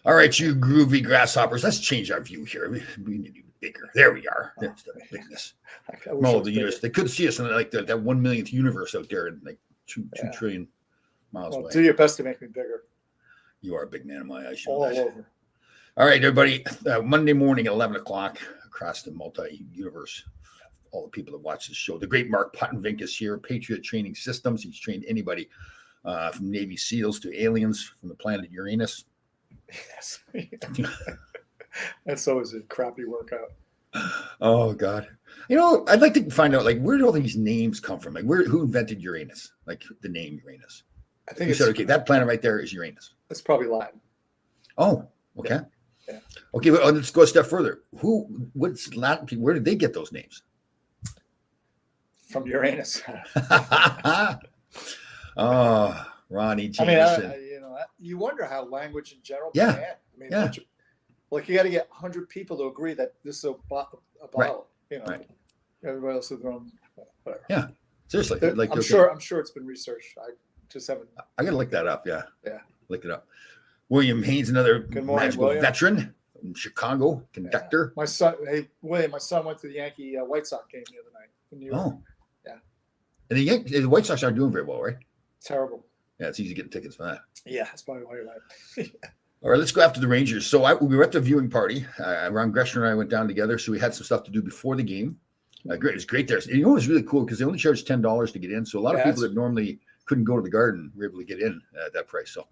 All right, you groovy grasshoppers. Let's change our view here. We need to be bigger. There we are. There's the bigness. I wish it was bigger. They couldn't see us in like that 1 millionth universe out there, in like two trillion miles away. Do your best to make me bigger. You are a big man in my eyes. All over. All right, everybody. Monday morning at 11 o'clock across the multi-universe. All the people that watch this show. The great Mark Pottenvink is here. Patriot Training Systems. He's trained anybody from Navy SEALs to aliens from the planet Uranus. Yes. That's always a crappy workout. Oh God. You know, I'd like to find out like where do all these names come from? Like who invented Uranus? Like the name Uranus. I think you said, okay, that planet right there is Uranus. It's probably Latin. Oh, okay. Yeah. Okay, well, let's go a step further. What's Latin people? Where did they get those names? From Uranus. Oh, Ronnie Jameson. I mean, you wonder how language in general can end. I mean, like you got to get 100 people to agree that this is a bottle. Right. Everybody else is their own. Whatever. Yeah, seriously. I'm sure it's been researched. I just haven't. I got to look that up. Yeah. Look it up. William Haynes, another magical veteran from Chicago, conductor. My son, William, my son went to the Yankee White Sox game the other night in New York. Oh, yeah. And the White Sox aren't doing very well, right? Terrible. Yeah, it's easy getting tickets for that. Yeah, that's probably why you're right. All right, let's go after the Rangers. So we were at the viewing party. Ron Greshner and I went down together, so we had some stuff to do before the game. Great, it was great there. You know, it was really cool because they only charged $10 to get in. So a lot of people that normally couldn't go to the Garden were able to get in at that price. So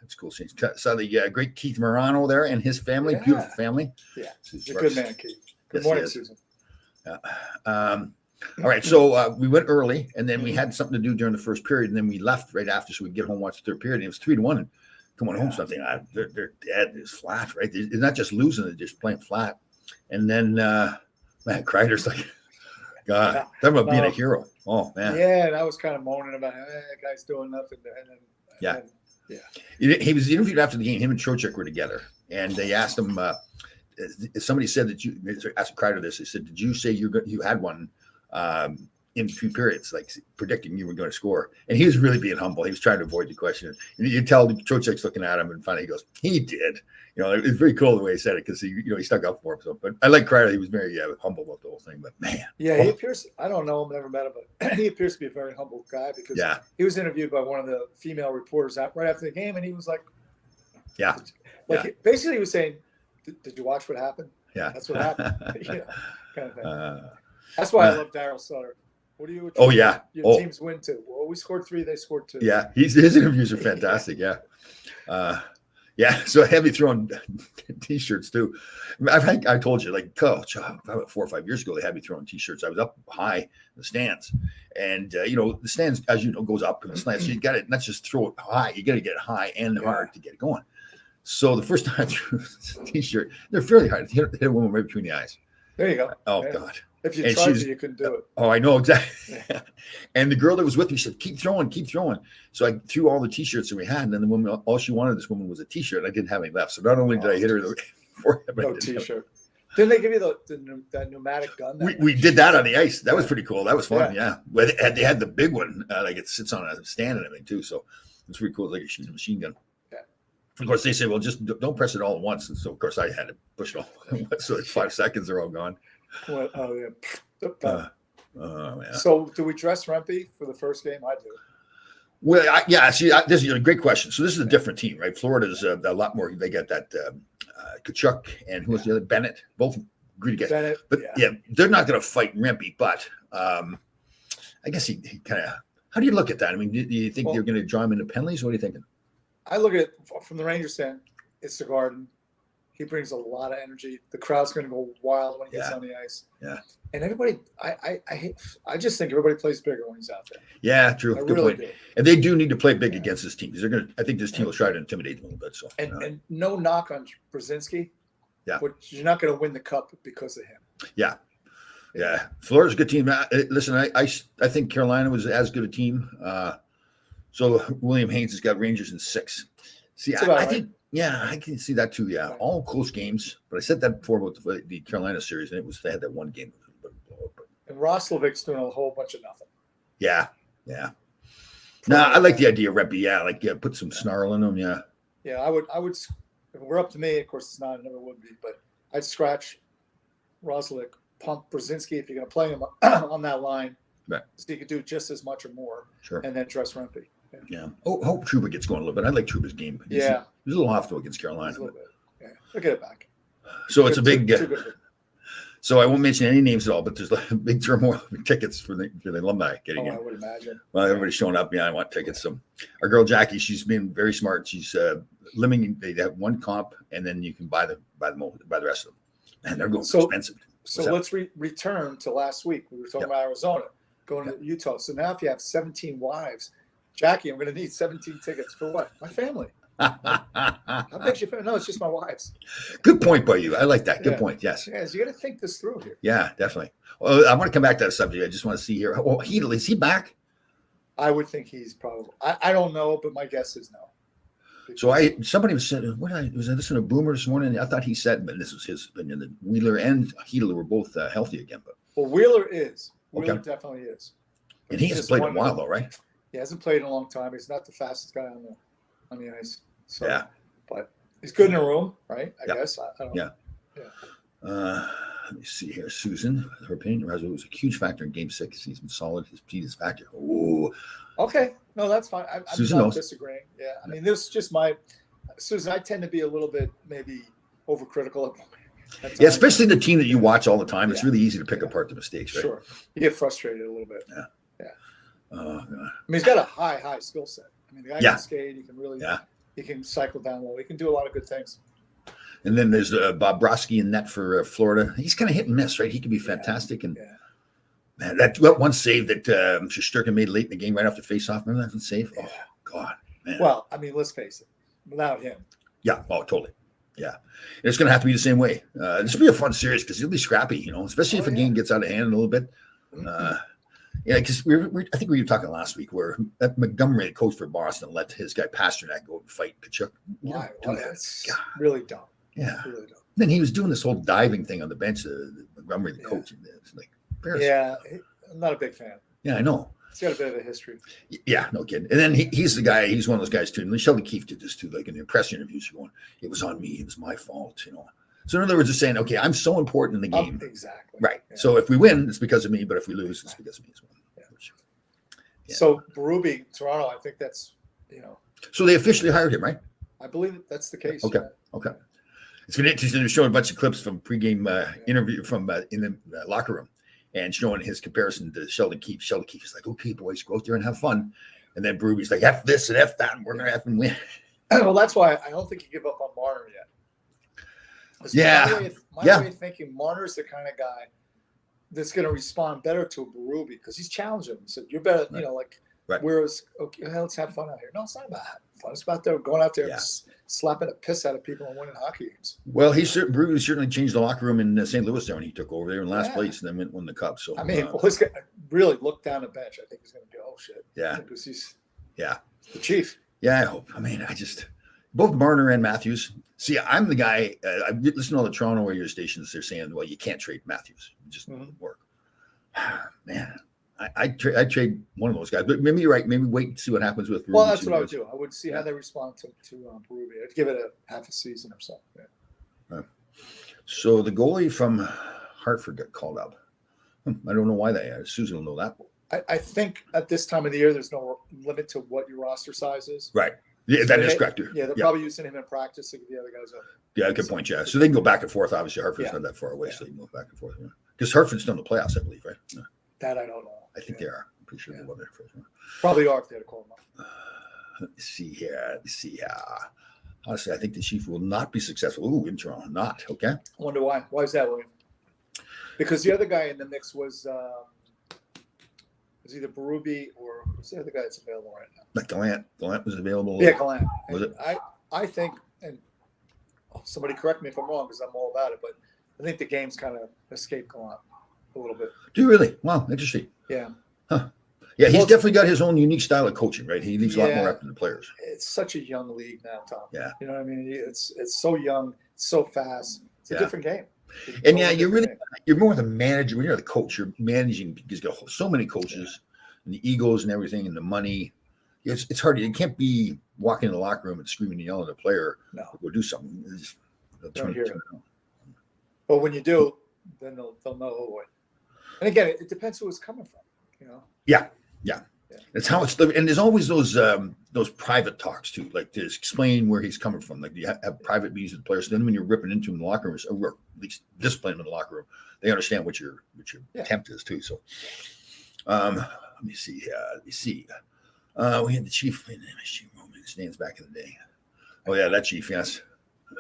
it's cool seeing. Saw the great Keith Morano there and his family, beautiful family. Yeah, he's a good man, Keith. Good morning, Susan. All right, so we went early, and then we had something to do during the first period, and then we left right after so we could get home, watch the third period. And it was 3-1, and coming home something. They're dead. It's flat, right? They're not just losing; they're just playing flat. And then, man, Kreider's like, God, talking about being a hero. Oh man. Yeah, and I was kind of moaning about that guy's doing nothing. And then, he was interviewed after the game. Him and Trocheck were together, and they asked him. Somebody said that you asked Kreider this. They said, "Did you say you had one?" In 2 periods, like predicting you were going to score. And he was really being humble. He was trying to avoid the question. And you tell Trocheck's looking at him, and finally he goes, he did. You know, it was very cool the way he said it because he stuck up for himself. But I like Kreider. He was very humble about the whole thing. But man. Yeah, he appears, I don't know him, never met him, but he appears to be a very humble guy because he was interviewed by one of the female reporters right after the game, and he was like, basically he was saying, did you watch what happened? Yeah. That's what happened. Kind of thing. That's why I love Daryl Sutter. What do you? Your teams win too. Well, we scored 3. They scored 2. Yeah, his interviews are fantastic. Yeah. So heavy throwing T-shirts too. I told you, like, about 4 or 5 years ago, they had me throwing T-shirts. I was up high in the stands, and the stands, as you know, goes up in the slants. So you got to not just throw it high. You got to get it high and hard to get it going. So the first time I threw a T-shirt, they're fairly hard. Hit a woman right between the eyes. There you go. Oh God. If you tried to, you couldn't do it. Oh, I know exactly. And the girl that was with me said, keep throwing. So I threw all the T-shirts that we had, and then the woman, all she wanted, this woman, was a T-shirt. I didn't have any left. So not only did I hit her in the forehead, no T-shirt. Didn't they give you that pneumatic gun? We did that on the ice. That was pretty cool. That was fun. Yeah. Well, they had the big one, like it sits on a stand and everything too. So it's pretty cool. It's like a machine gun. Yeah. Of course, they say, well, just don't press it all at once. And so, of course, I had to push it all at once. So it's 5 seconds, they're all gone. Well, man. So, do we dress Rempe for the first game? I do. Well, this is a great question. So this is a different team, right? Florida's a lot more. They got that Kachuk and who was the other? Bennett. Both agreed to get. Bennett, but they're not going to fight Rempe. But I guess he kind of. How do you look at that? I mean, do you think they're going to draw him into penalties? What are you thinking? I look at it from the Rangers stand. It's the Garden. He brings a lot of energy. The crowd's going to go wild when he gets on the ice. Yeah. And everybody, I just think everybody plays bigger when he's out there. Yeah, true. I Good really point. do. And they do need to play big against this team because I think this team will try to intimidate them a little bit. So and no knock on Brzezinski. Yeah. But you're not going to win the cup because of him. Yeah. Yeah. Florida's a good team. Listen, I think Carolina was as good a team. So William Haynes has got Rangers in 6. See, I think. Yeah, I can see that too. Yeah, all close games. But I said that before about the Carolina series, and they had that one game. And Roslovic's doing a whole bunch of nothing. Yeah. No, I like the idea of Rempe. Yeah, put some snarl in him. Yeah. Yeah, I would if it were up to me, of course it's not, it never would be, but I'd scratch Roslovic, pump Brzezinski if you're going to play him on that line. Right. So you could do just as much or more. Sure. And then dress Rempe. Yeah. Oh, hope Trouba gets going a little bit. I like Trouba's game. He was a little off though against Carolina. A little bit. Yeah. We'll get it back. So it's a big. Too good. So I won't mention any names at all, but there's like a big turmoil of tickets for the alumni getting in. I would imagine. Well, everybody's showing up. Yeah, I want tickets. So our girl Jackie, she's been very smart. She's limiting. They have one comp, and then you can buy the rest of them, and they're going expensive. So let's return to last week. We were talking about Arizona going to Utah. So now if you have 17 wives, Jackie, I'm going to need 17 tickets for what? My family. How big's your family? No, it's just my wives. Good point by you. I like that. Good point. Yes. Yes, you got to think this through here. Yeah, definitely. Well, I want to come back to that subject. I just want to see here. Oh, Heedle, is he back? I would think he's probably. I don't know, but my guess is no. So somebody was saying, was I listening to Boomer this morning? I thought he said, but this was his opinion, that Wheeler and Heedle were both healthy again. But Wheeler is. Wheeler definitely is. And he hasn't played in a while, though, right? He hasn't played in a long time. He's not the fastest guy on the ice. So, yeah. But he's good in a room, right? I guess. I don't know. Yeah. Let me see here. Susan, her opinion, Razo was a huge factor in Game 6. He's been solid. His speed is factor. Oh. Okay. No, that's fine. I'm not disagreeing. Yeah. I mean, this is just Susan, I tend to be a little bit maybe overcritical. Yeah, especially the team that you watch all the time. It's really easy to pick apart the mistakes, right? Sure. You get frustrated a little bit. Yeah. I mean, he's got a high skill set. I mean, the guy can skate. He can really, he can cycle down low. He can do a lot of good things. And then there's Bob Broski in net for Florida. He's kind of hit and miss, right? He can be fantastic. And man, that one save that Shesterkin made late in the game right after face-off. Remember that save? Oh, God, man. Well, I mean, let's face it. Without him. Yeah. Oh, totally. Yeah. And it's going to have to be the same way. This will be a fun series because it'll be scrappy, especially if a game gets out of hand a little bit. Yeah, because I think we were talking last week where Montgomery, the coach for Boston, let his guy Pasternak go and fight Kachuk. Why? That's really dumb. Yeah. Really dumb. Then he was doing this whole diving thing on the bench, Montgomery, the coach. And it's like, I'm not a big fan. Yeah, I know. He's got a bit of a history. Yeah, no kidding. And then he's the guy, he's one of those guys too. And Sheldon Keefe did this too, like in the press interviews, going, it was on me, it was my fault, So in other words, it's saying, okay, I'm so important in the game. Exactly. Right. Yeah. So if we win, it's because of me, but if we lose, it's because of me as well. Yeah. So Berube, Toronto, I think that's, So they officially hired him, right? I believe that's the case. Okay. Okay. It's been interesting to show a bunch of clips from pregame interview from in the locker room and showing his comparison to Sheldon Keefe. Sheldon Keefe is like, okay, boys, go out there and have fun. And then Berube's like, F this and F that, and we're going to have to win. Well, that's why I don't think you give up on Marner yet. My way of thinking, Marner's the kind of guy that's going to respond better to Berube because he's challenging him. He said, you're better, whereas, okay, let's have fun out here. No, it's not about having fun. It's about going out there and slapping the piss out of people and winning hockey games. Well, Berube certainly changed the locker room in St. Louis there when he took over there in last place and then won the cup. So, I mean, he's going to really look down the bench. I think he's going to be, oh, shit. Yeah. Because he's the chief. Yeah, I hope. I mean, both Marner and Matthews. See, I'm the guy. I listen to all the Toronto radio stations. They're saying, "Well, you can't trade Matthews. It just doesn't work." Man, I'd trade one of those guys. But maybe you're right. Maybe wait and see what happens with. Well, that's what I would do. I would see how they respond to Berube. I'd give it a half a season or so. Yeah. So the goalie from Hartford got called up. I don't know why Susan will know that. I think at this time of the year, there's no limit to what your roster size is. Right. Yeah, that is correct. Yeah, they're probably using him in practice to get the other guys up. Yeah, good point. Yeah, so they can go back and forth. Obviously, Hartford's not that far away, so they can go back and forth. Because Hartford's done the playoffs, I believe, right? No. That I don't know. I think they are. I'm pretty sure they won there first. Probably are if they had to call them up. Let's see here. Honestly, I think the Chiefs will not be successful. Ooh, in Toronto, not okay. I wonder why. Why is that, William? Because the other guy in the mix was either Berube or who's the other guy that's available right now? Like Gallant. Gallant was available. Yeah, Gallant. Was it? I think, and somebody correct me if I'm wrong because I'm all about it, but I think the game's kind of escaped Gallant a little bit. Do you really? Wow, interesting. Yeah. Huh. Yeah, he's definitely got his own unique style of coaching, right? He leaves a lot more up to the players. It's such a young league now, Tom. Yeah. You know what I mean? It's so young, it's so fast. It's a different game. And you're more the manager. When you're the coach, you're managing because you got so many coaches and the egos and everything and the money. It's hard. You can't be walking in the locker room and screaming and yelling at a player. No. Go do something, they'll Don't turn hear it it. on. But when you do, then they'll know. Oh, boy. And again, it depends who it's coming from. You know. Yeah. It's how it's and there's always those private talks too, like to explain where he's coming from. Like you have private meetings with the players. Then when you're ripping into them in the locker room, or at least discipline in the locker room, they understand what your attempt is too. So, let me see. We had the chief. Chief Roman stands back in the day. Oh yeah, that chief. Yes,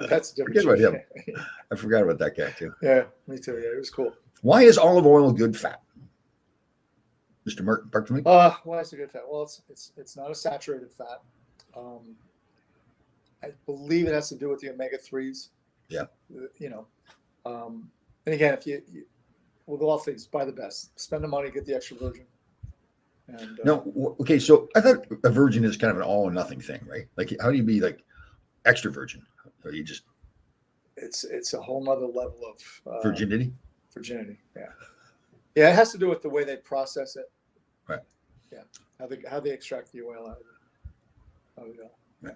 That's a different. Forget about him. I forgot about that guy too. Yeah, me too. Yeah, it was cool. Why is olive oil good fat? Mr. Mark, back to me. Why is it good fat? Well, it's not a saturated fat. I believe it has to do with the omega-3s. Yeah. You know, and again, if you with all things, buy the best. Spend the money, get the extra virgin. And No, okay. So I thought a virgin is kind of an all or nothing thing, right? Like, how do you be like extra virgin? Or you just it's a whole nother level of virginity? Virginity, yeah. Yeah, it has to do with the way they process it. Right. Yeah. How they extract the oil out of it. Yeah.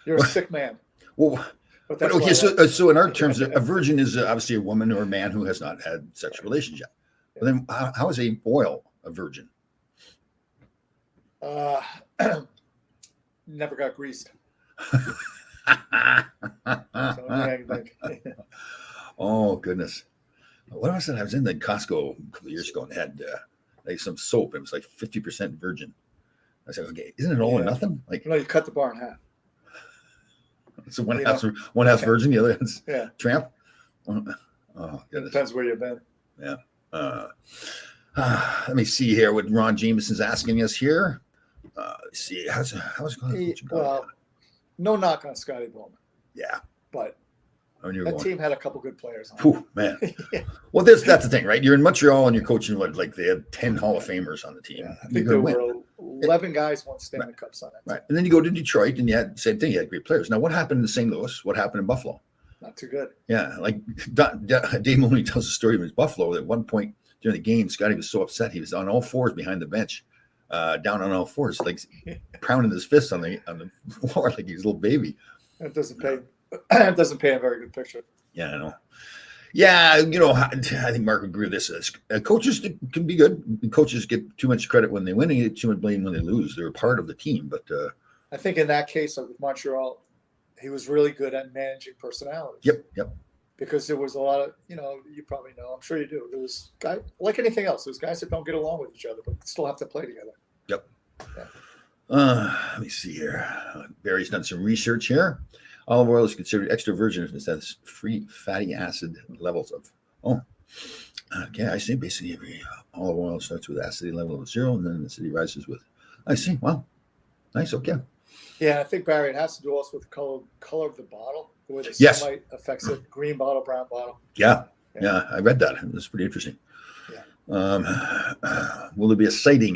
You're a sick man. Well, But that's okay. why So in our terms, a virgin is obviously a woman or a man who has not had sexual relations yet. But then how is a oil a virgin? never got greased. So, yeah, like, Oh goodness. What was it? I was in the Costco a couple of years ago and had like some soap. It was like 50% virgin. I said, okay, isn't it all or nothing? Like, you cut the bar in half. so one half virgin, the other is tramp. Oh It goodness. depends where you've been. Yeah. Let me see here what Ron Jameson's asking us here. Let's see how's it going? Well, no knock on Scotty Bowman. Yeah. But When you're that going, team had a couple good players on it. whew, man. Yeah. Well, that's the thing, right? You're in Montreal and you're coaching what, like they had 10 Hall of Famers on the team. Yeah, I You're think gonna there win. were 11 guys won Stanley Cups on that team. Right. And then you go to Detroit and you had the same thing. You had great players. Now, what happened in St. Louis? What happened in Buffalo? Not too good. Yeah. Like Dave Mooney tells the story of his Buffalo. At one point during the game, Scotty was so upset. He was on all fours behind the bench, down on all fours, like pounding his fists on the floor like he was a little baby. That doesn't pay. It doesn't paint a very good picture. Yeah, I know. Yeah, I think Mark would agree with this. Coaches can be good. Coaches get too much credit when they win and get too much blame when they lose. They're a part of the team. But I think in that case, like with Montreal, he was really good at managing personalities. Yep. Because there was a lot of, you probably know, I'm sure you do. There was guys, like anything else, there's guys that don't get along with each other, but still have to play together. Yep. Yeah. Let me see here. Barry's done some research here. Olive oil is considered extra virgin if it has free fatty acid levels of. Okay. I see. Basically, every olive oil starts with acidity level of 0, and then the acidity rises with. I see. Wow. Nice. Okay. Yeah, I think, Barry, it has to do also with the color of the bottle, the way the Yes. sunlight affects it. Green bottle, brown bottle. Yeah. I read that. It was pretty interesting. Yeah. Will there be a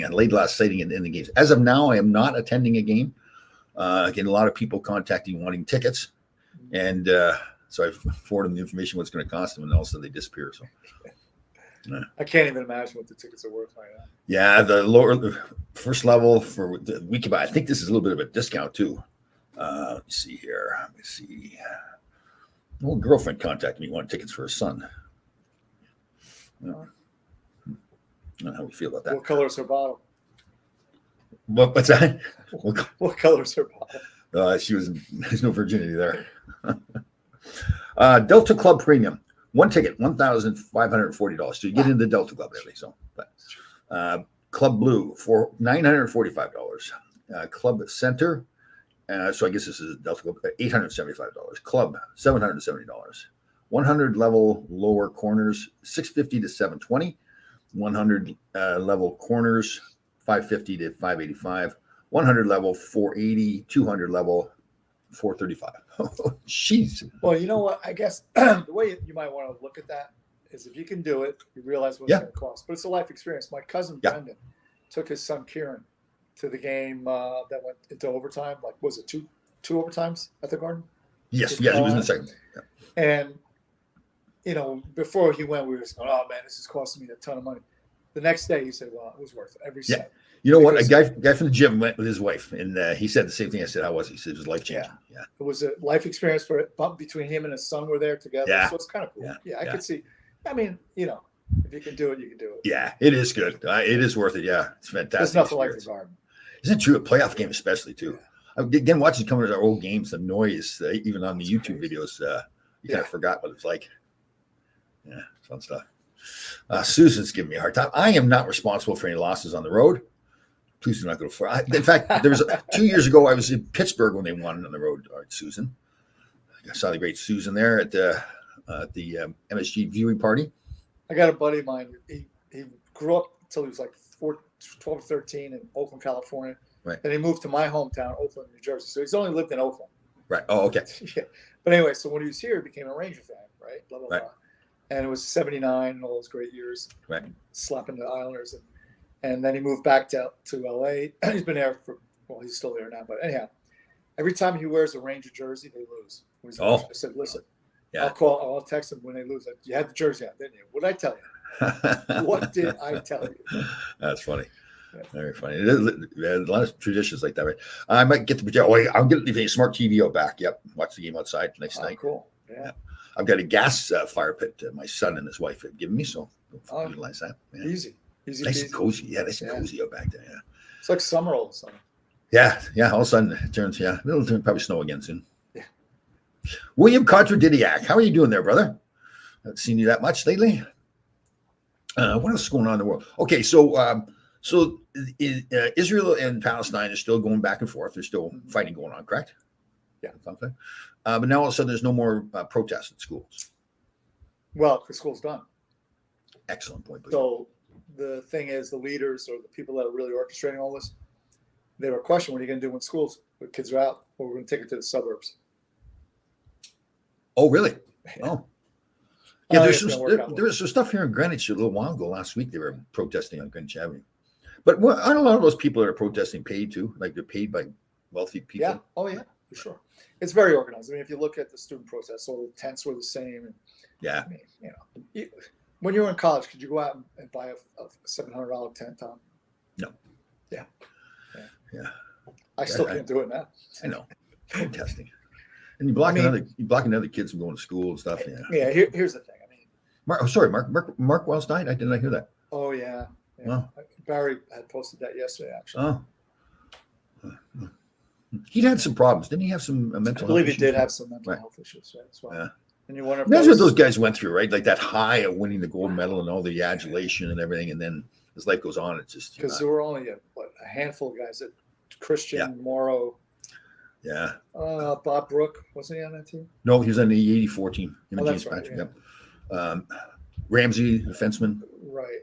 late last sighting in the games? As of now, I am not attending a game. Again, a lot of people contacting wanting tickets, and so I forward them the information what's going to cost them, and also they disappear. So I can't even imagine what the tickets are worth right now. yeah, the first level for the we can buy. I think this is a little bit of a discount too. Let's see here. Let me see. An old girlfriend contacted me, wanted tickets for her son. I don't know how we feel about that. What color is her bottle? What's that? What color is her bottle? There's no virginity there. Delta Club Premium, one ticket, $1,540. So you get into the Delta Club really. So, but Club Blue for $945. Club Center, so I guess this is Delta Club, $875. Club $770. 100 level lower corners, $650 to $720. 100 level corners, $550 to $585. 100 level, $480. 200 level, $435. Oh, jeez. Well, you know what? I guess the way you might want to look at that is if you can do it, you realize what it's going to cost. But it's a life experience. My cousin Brendan took his son Kieran to the game that went into overtime. Like, was it two overtimes at the Garden? Yes, he was in the second. Yeah. And before he went, we were just going, "Oh man, this is costing me a ton of money." the next day he said, "Well, it was worth it every Yeah. cent." You know what? A Because- guy from the gym went with his wife, and he said the same thing I said. How was he? He said it was life changing. Yeah. It was a life experience for it. But between him and his son were there together, Yeah. so it's kind of cool. Yeah. I could see. I mean, if you can do it, you can do it. Yeah, it is good. It is worth it. Yeah, it's fantastic. There's nothing like the experience. Garden. Isn't it true? A playoff game, especially too. Again, watching coming to our old games, the noise, even on the It's YouTube crazy. videos, you kind of forgot what it's like. Yeah, fun stuff. Susan's giving me a hard time. I am not responsible for any losses on the road. Please do not go for. In fact, there was 2 years ago. I was in Pittsburgh when they won on the road. All right, Susan. I saw the great Susan there at the MSG viewing party. I got a buddy of mine. He grew up until he was like 12 or 13 in Oakland, California. Right. Then he moved to my hometown, Oakland, New Jersey. So he's only lived in Oakland. Right. Oh, okay. Yeah. But anyway, so when he was here, he became a Ranger fan, right? Blah, blah, Right. blah. And it was 79 and all those great years. Right. Slapping the Islanders. And then he moved back to LA. He's been there he's still there now. But anyhow, every time he wears a Ranger jersey, they lose. Oh. I said, listen, Yeah. I'll text him when they lose. You had the jersey on, didn't you? What did I tell you? What did I tell you? That's funny. Yeah. Very funny. There's a lot of traditions like that, right? I might get the projector. Oh, I'll get the smart TV out back. Yep. Watch the game outside next night. Cool. Yeah. I've got a gas fire pit my son and his wife have given me, so I'll utilize that. Yeah. Easy. Nice and cozy. Yeah, nice and cozy out back there. Yeah. It's like summer all of a sudden. Yeah. All of a sudden it turns, it'll turn probably snow again soon. Yeah. William Contradidiac. How are you doing there, brother? Haven't seen you that much lately. What else is going on in the world? Okay, so Israel and Palestine are still going back and forth. There's still fighting going on, correct? Yeah. Okay. But now all of a sudden there's no more protests at schools. Well, because school's done. Excellent point. Please. So the thing is, the leaders or the people that are really orchestrating all this, they were questioning, what are you going to do when the kids are out? Well, we're going to take it to the suburbs. Oh, really? Oh. Yeah, I there's think it's gonna work out there was some stuff here in Greenwich a little while ago. Last week they were protesting on Greenwich Avenue. But aren't a lot of those people that are protesting paid too? Like they're paid by wealthy people? Yeah. Oh, yeah, for sure. It's very organized. I mean, if you look at the student protests, all the tents were the same. And, Yeah. I mean, when you were in college, could you go out and buy a $700 tent, Tom? No. Yeah. I still can't do it now. I know. Protesting. And you're blocking other kids from going to school and stuff. Yeah. Yeah. Here's the thing. I mean, Mark Wells died. I did not hear that. oh yeah. Oh. Barry had posted that yesterday, actually. Oh. He'd had some problems. Didn't he have some mental health I believe he issues? did have some mental Right. health issues. Yeah, as well. Yeah. And you wonder if Imagine what those guys went through, right? Like that high of winning the gold medal and all the adulation and everything, and then as life goes on, it's just because there were only a handful of guys that Christian Morrow, Bob Brook, wasn't he on that team? No, he was on the 84 team. Him and that's James right, Patrick, Yep. Ramsey, the fenceman, Right.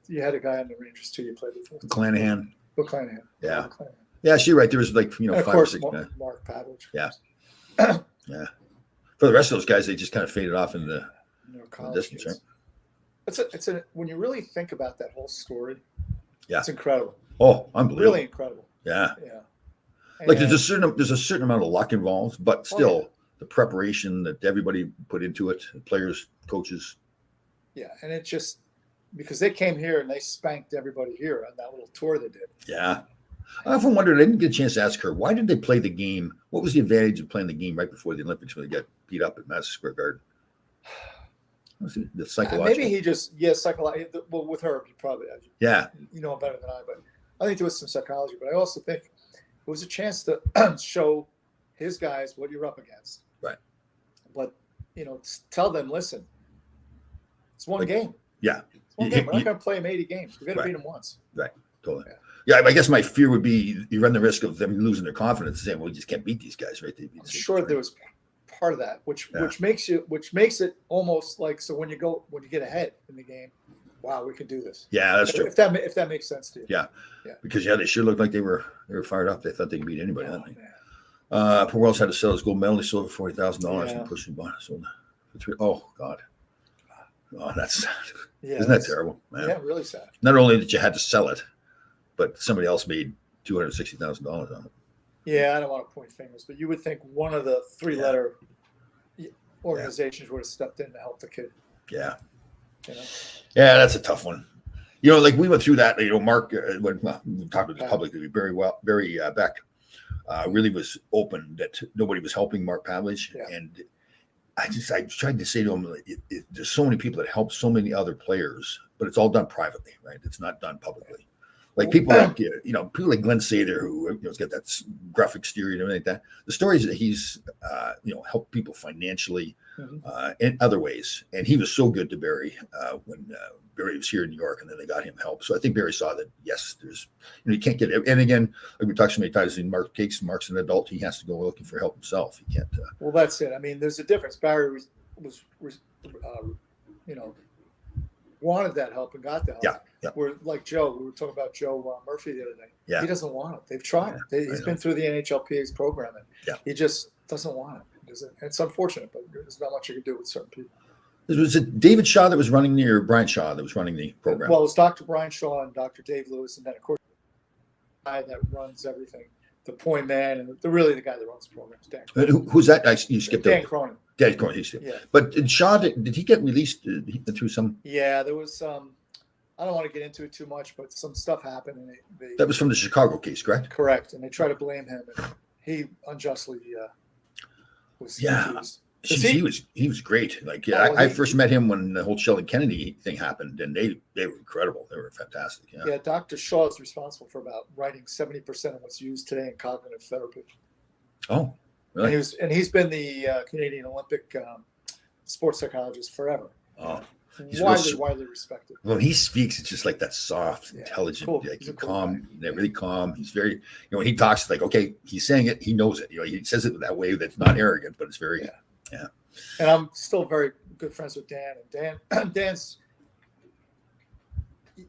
You had a guy on the Rangers too. You played with Clanahan. Bill Clanahan. Yeah. Bill Clanahan. Yeah, she's right. There was like And of 5 or course, 6 guys. Mark Pavlich. Yeah. Yeah. For the rest of those guys, they just kind of faded off in the College distance, kids. right? It's a when you really think about that whole story, Yeah. it's incredible. Oh, unbelievable. Really incredible. Yeah. Yeah. Like And- there's a certain amount of luck involved, but still the preparation that everybody put into it, players, coaches. Yeah, and it just because they came here and they spanked everybody here on that little tour they did. Yeah. I often wondered, I didn't get a chance to ask her, why did they play the game? What was the advantage of playing the game right before the Olympics when they got beat up at Madison Square Garden? The psychological. Maybe he just psychological. Well, with her, you probably Yeah. you know better than I, but I think there was some psychology. But I also think it was a chance to show his guys what you're up against. Right. But tell them, listen, it's one game. Yeah. It's one game. We're not going to play them 80 games. We're going to Right. beat them once. Right. Totally. Yeah, I guess my fear would be you run the risk of them losing their confidence and saying, well, we just can't beat these guys, right? I'm sure there was part of that, which makes it almost like, so when you get ahead in the game, wow, we can do this. Yeah, that's true. If that makes sense to you. Yeah. Yeah. Because they sure looked like they were fired up. They thought they could beat anybody. Oh, Didn't they? Poor Wells had to sell his gold medal. He sold it for $40,000 Yeah. and pushing by. Sold for $3. Oh God. Oh, that's sad. Yeah, Isn't that terrible, man? Yeah, really sad. Not only that you had to sell it, but somebody else made $260,000 on it. Yeah, I don't want to point fingers, but you would think one of the 3-letter organizations would have stepped in to help the kid. Yeah. You know? Yeah, that's a tough one. like we went through that. Mark, when we talked to the public, Barry Beck really was open that nobody was helping Mark Pavlich, and I tried to say to him, there's so many people that help so many other players, but it's all done privately, right? It's not done publicly. Like people like people like Glenn Sather, who has got that gruff exterior and everything like that. The stories that he's helped people financially in other ways, and he was so good to Barry when Barry was here in New York, and then they got him help. So I think Barry saw that yes, there's you can't get it. And again, like we talked so many times, in Mark's an adult, he has to go looking for help himself. He can't. Well, that's it. I mean, there's a difference. Barry was wanted that help and got the help. Yeah. We're like Joe. We were talking about Joe Murphy the other day. Yeah. He doesn't want it. They've tried. He's been through the NHLPA's program, and he just doesn't want it. It's unfortunate, but there's not much you can do with certain people. Was it David Shaw that was running or Brian Shaw that was running the program? Well, it was Dr. Brian Shaw and Dr. Dave Lewis, and then of course the guy that runs everything, the point man, and really the guy that runs the program is Dan. Who's that? You skipped Dan Cronin. Dan Cronin. But Shaw, did he get released through some? Yeah, there was some. I don't want to get into it too much, but some stuff happened, and that was from the Chicago case, correct? Correct, and they try to blame him, and he unjustly was accused. He was great. Like I first met him when the whole Sheldon Kennedy thing happened, and they were incredible. They were fantastic. Yeah, Dr. Shaw is responsible for about writing 70% of what's used today in cognitive therapy. Oh, really? And he's been the Canadian Olympic sports psychologist forever. Oh, he's widely respected. When he speaks, it's just like that soft, intelligent, like calm, really calm. He's very, when he talks, like, okay, he's saying it, he knows it. He says it that way that's not arrogant, but it's very, yeah. And I'm still very good friends with Dan. And Dan's,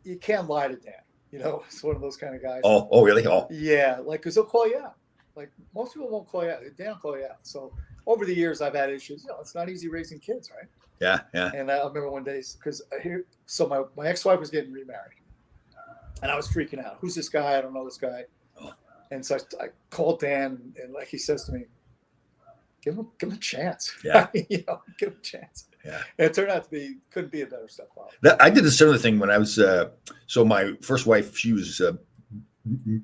you can't lie to Dan. It's one of those kind of guys. Oh, really? Oh, yeah. Like, because he'll call you out. Like, most people won't call you out. Dan will call you out. So over the years, I've had issues. It's not easy raising kids, right? Yeah. And I remember one day, because my ex-wife was getting remarried, and I was freaking out. Who's this guy? I don't know this guy. Oh. And so I called Dan, and like he says to me, give him a chance. Yeah. Give him a chance. Yeah. And it turned out to couldn't be a better stepfather. I did a similar thing when I was, so my first wife, she was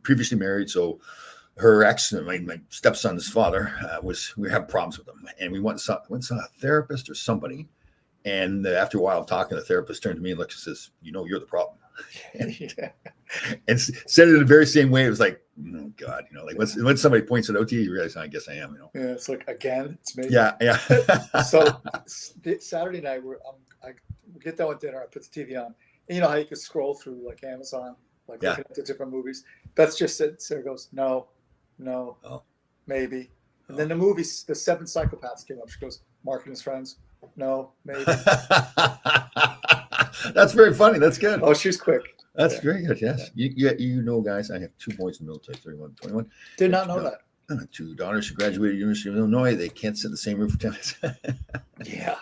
previously married. So her ex, my stepson's father, we had problems with him. And we went and saw a therapist or somebody. And after a while talking, the therapist turned to me and looked and says, you're the problem. And said it in the very same way. It was like, oh God, like when somebody points it out to you, you realize, I guess I am. Yeah, it's like, again, it's me. Yeah. So Saturday night, I get done with dinner. I put the TV on, and you know how you can scroll through like Amazon, looking at the different movies. Beth just sits there, goes, no, maybe. And then the movie, The Seven Psychopaths came up. She goes, Mark and his friends. No, maybe. That's very funny. That's good. Oh, she's quick. That's very good. Yes. Guys, I have 2 boys in the military, 31, 21. Did not know that. 2 daughters who graduated University of Illinois. They can't sit in the same room for 10 minutes. Yeah,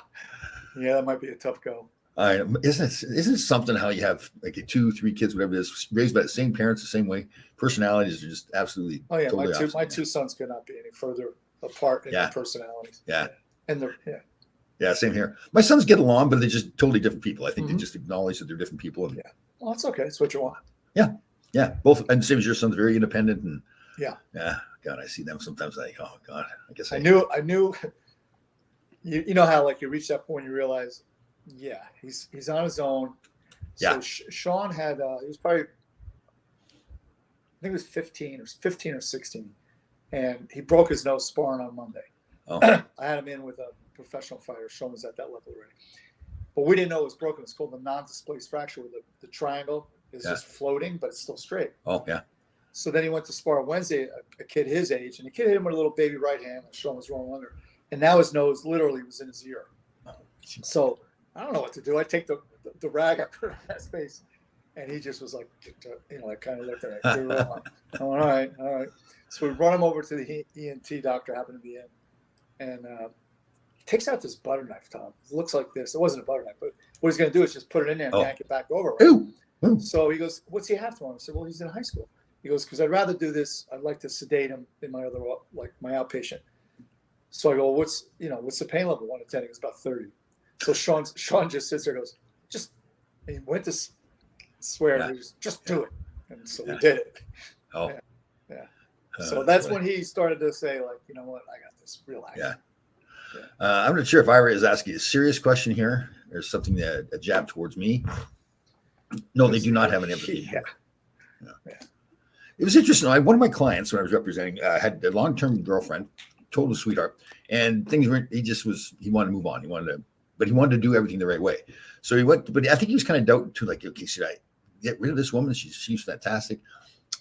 that might be a tough go. Isn't it something how you have like 2, 3 kids, whatever it is, raised by the same parents, the same way? Personalities are just absolutely. Oh yeah, totally my two sons could not be any further apart in their personalities. Yeah. And Yeah, same here. My sons get along, but they're just totally different people. I think they just acknowledge that they're different people. And, well, that's okay. That's what you want. Yeah. Both, and same as your son's, very independent. And yeah. God, I see them sometimes. Like, oh God, I guess I knew. You know how like you reach that point, you realize, he's on his own. So Sean had he was probably, I think it was 15 or 16, and he broke his nose sparring on Monday. Oh. I had him in with a professional fighter. Sean was at that level already, but we didn't know it was broken. It's called the non-displaced fracture, where the triangle is just floating, but it's still straight. Oh yeah. So then he went to spar Wednesday, a kid his age, and the kid hit him with a little baby right hand, and Sean was rolling under, and now his nose literally was in his ear. So I don't know what to do. I take the rag, I put it on his face, and he just was like, I kind of looked at it. I went, all right. So we run him over to the ENT doctor, happened to be in, and he takes out this butter knife, Tom. It looks like this. It wasn't a butter knife, but what he's going to do is just put it in there and yank it back over. Right? Ooh. So he goes, what's he have to on? I said, well, he's in high school. He goes, because I'd rather do this. I'd like to sedate him in my other, like my outpatient. So I go, what's the pain level? 1 to 10. He goes, about 30. So Sean just sits there and goes, and he went to swear, Yeah. he was just do it, and so we did it. Oh, Yeah. So that's when he started to say, like, you know what, I got this. Relax. Yeah. I'm not sure if Ira is asking a serious question here or something that a jab towards me. No, they do not have an empathy. Yeah. It was interesting. One of my clients, when I was representing, had a long-term girlfriend, total sweetheart, and things were. He wanted to move on. But he wanted to do everything the right way. So he went. But I think he was kind of doubting too. Like, okay, should I get rid of this woman? She's fantastic.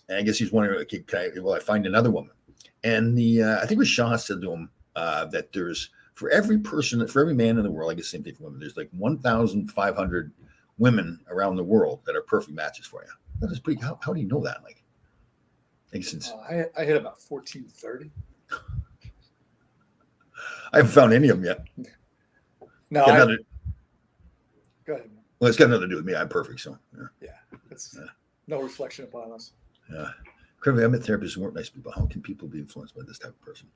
And I guess he's wondering, okay, will I find another woman? And I think it was Shaw said to him that there's for every man in the world, I guess same thing for women. There's like 1,500 women around the world that are perfect matches for you. That is pretty. How do you know that? Like, since I hit about 1430. I haven't found any of them yet. No, go ahead. Well, it's got nothing to do with me. I'm perfect. So yeah, it's no reflection upon us. Yeah. Incredibly, I met therapists who weren't nice people. How can people be influenced by this type of person?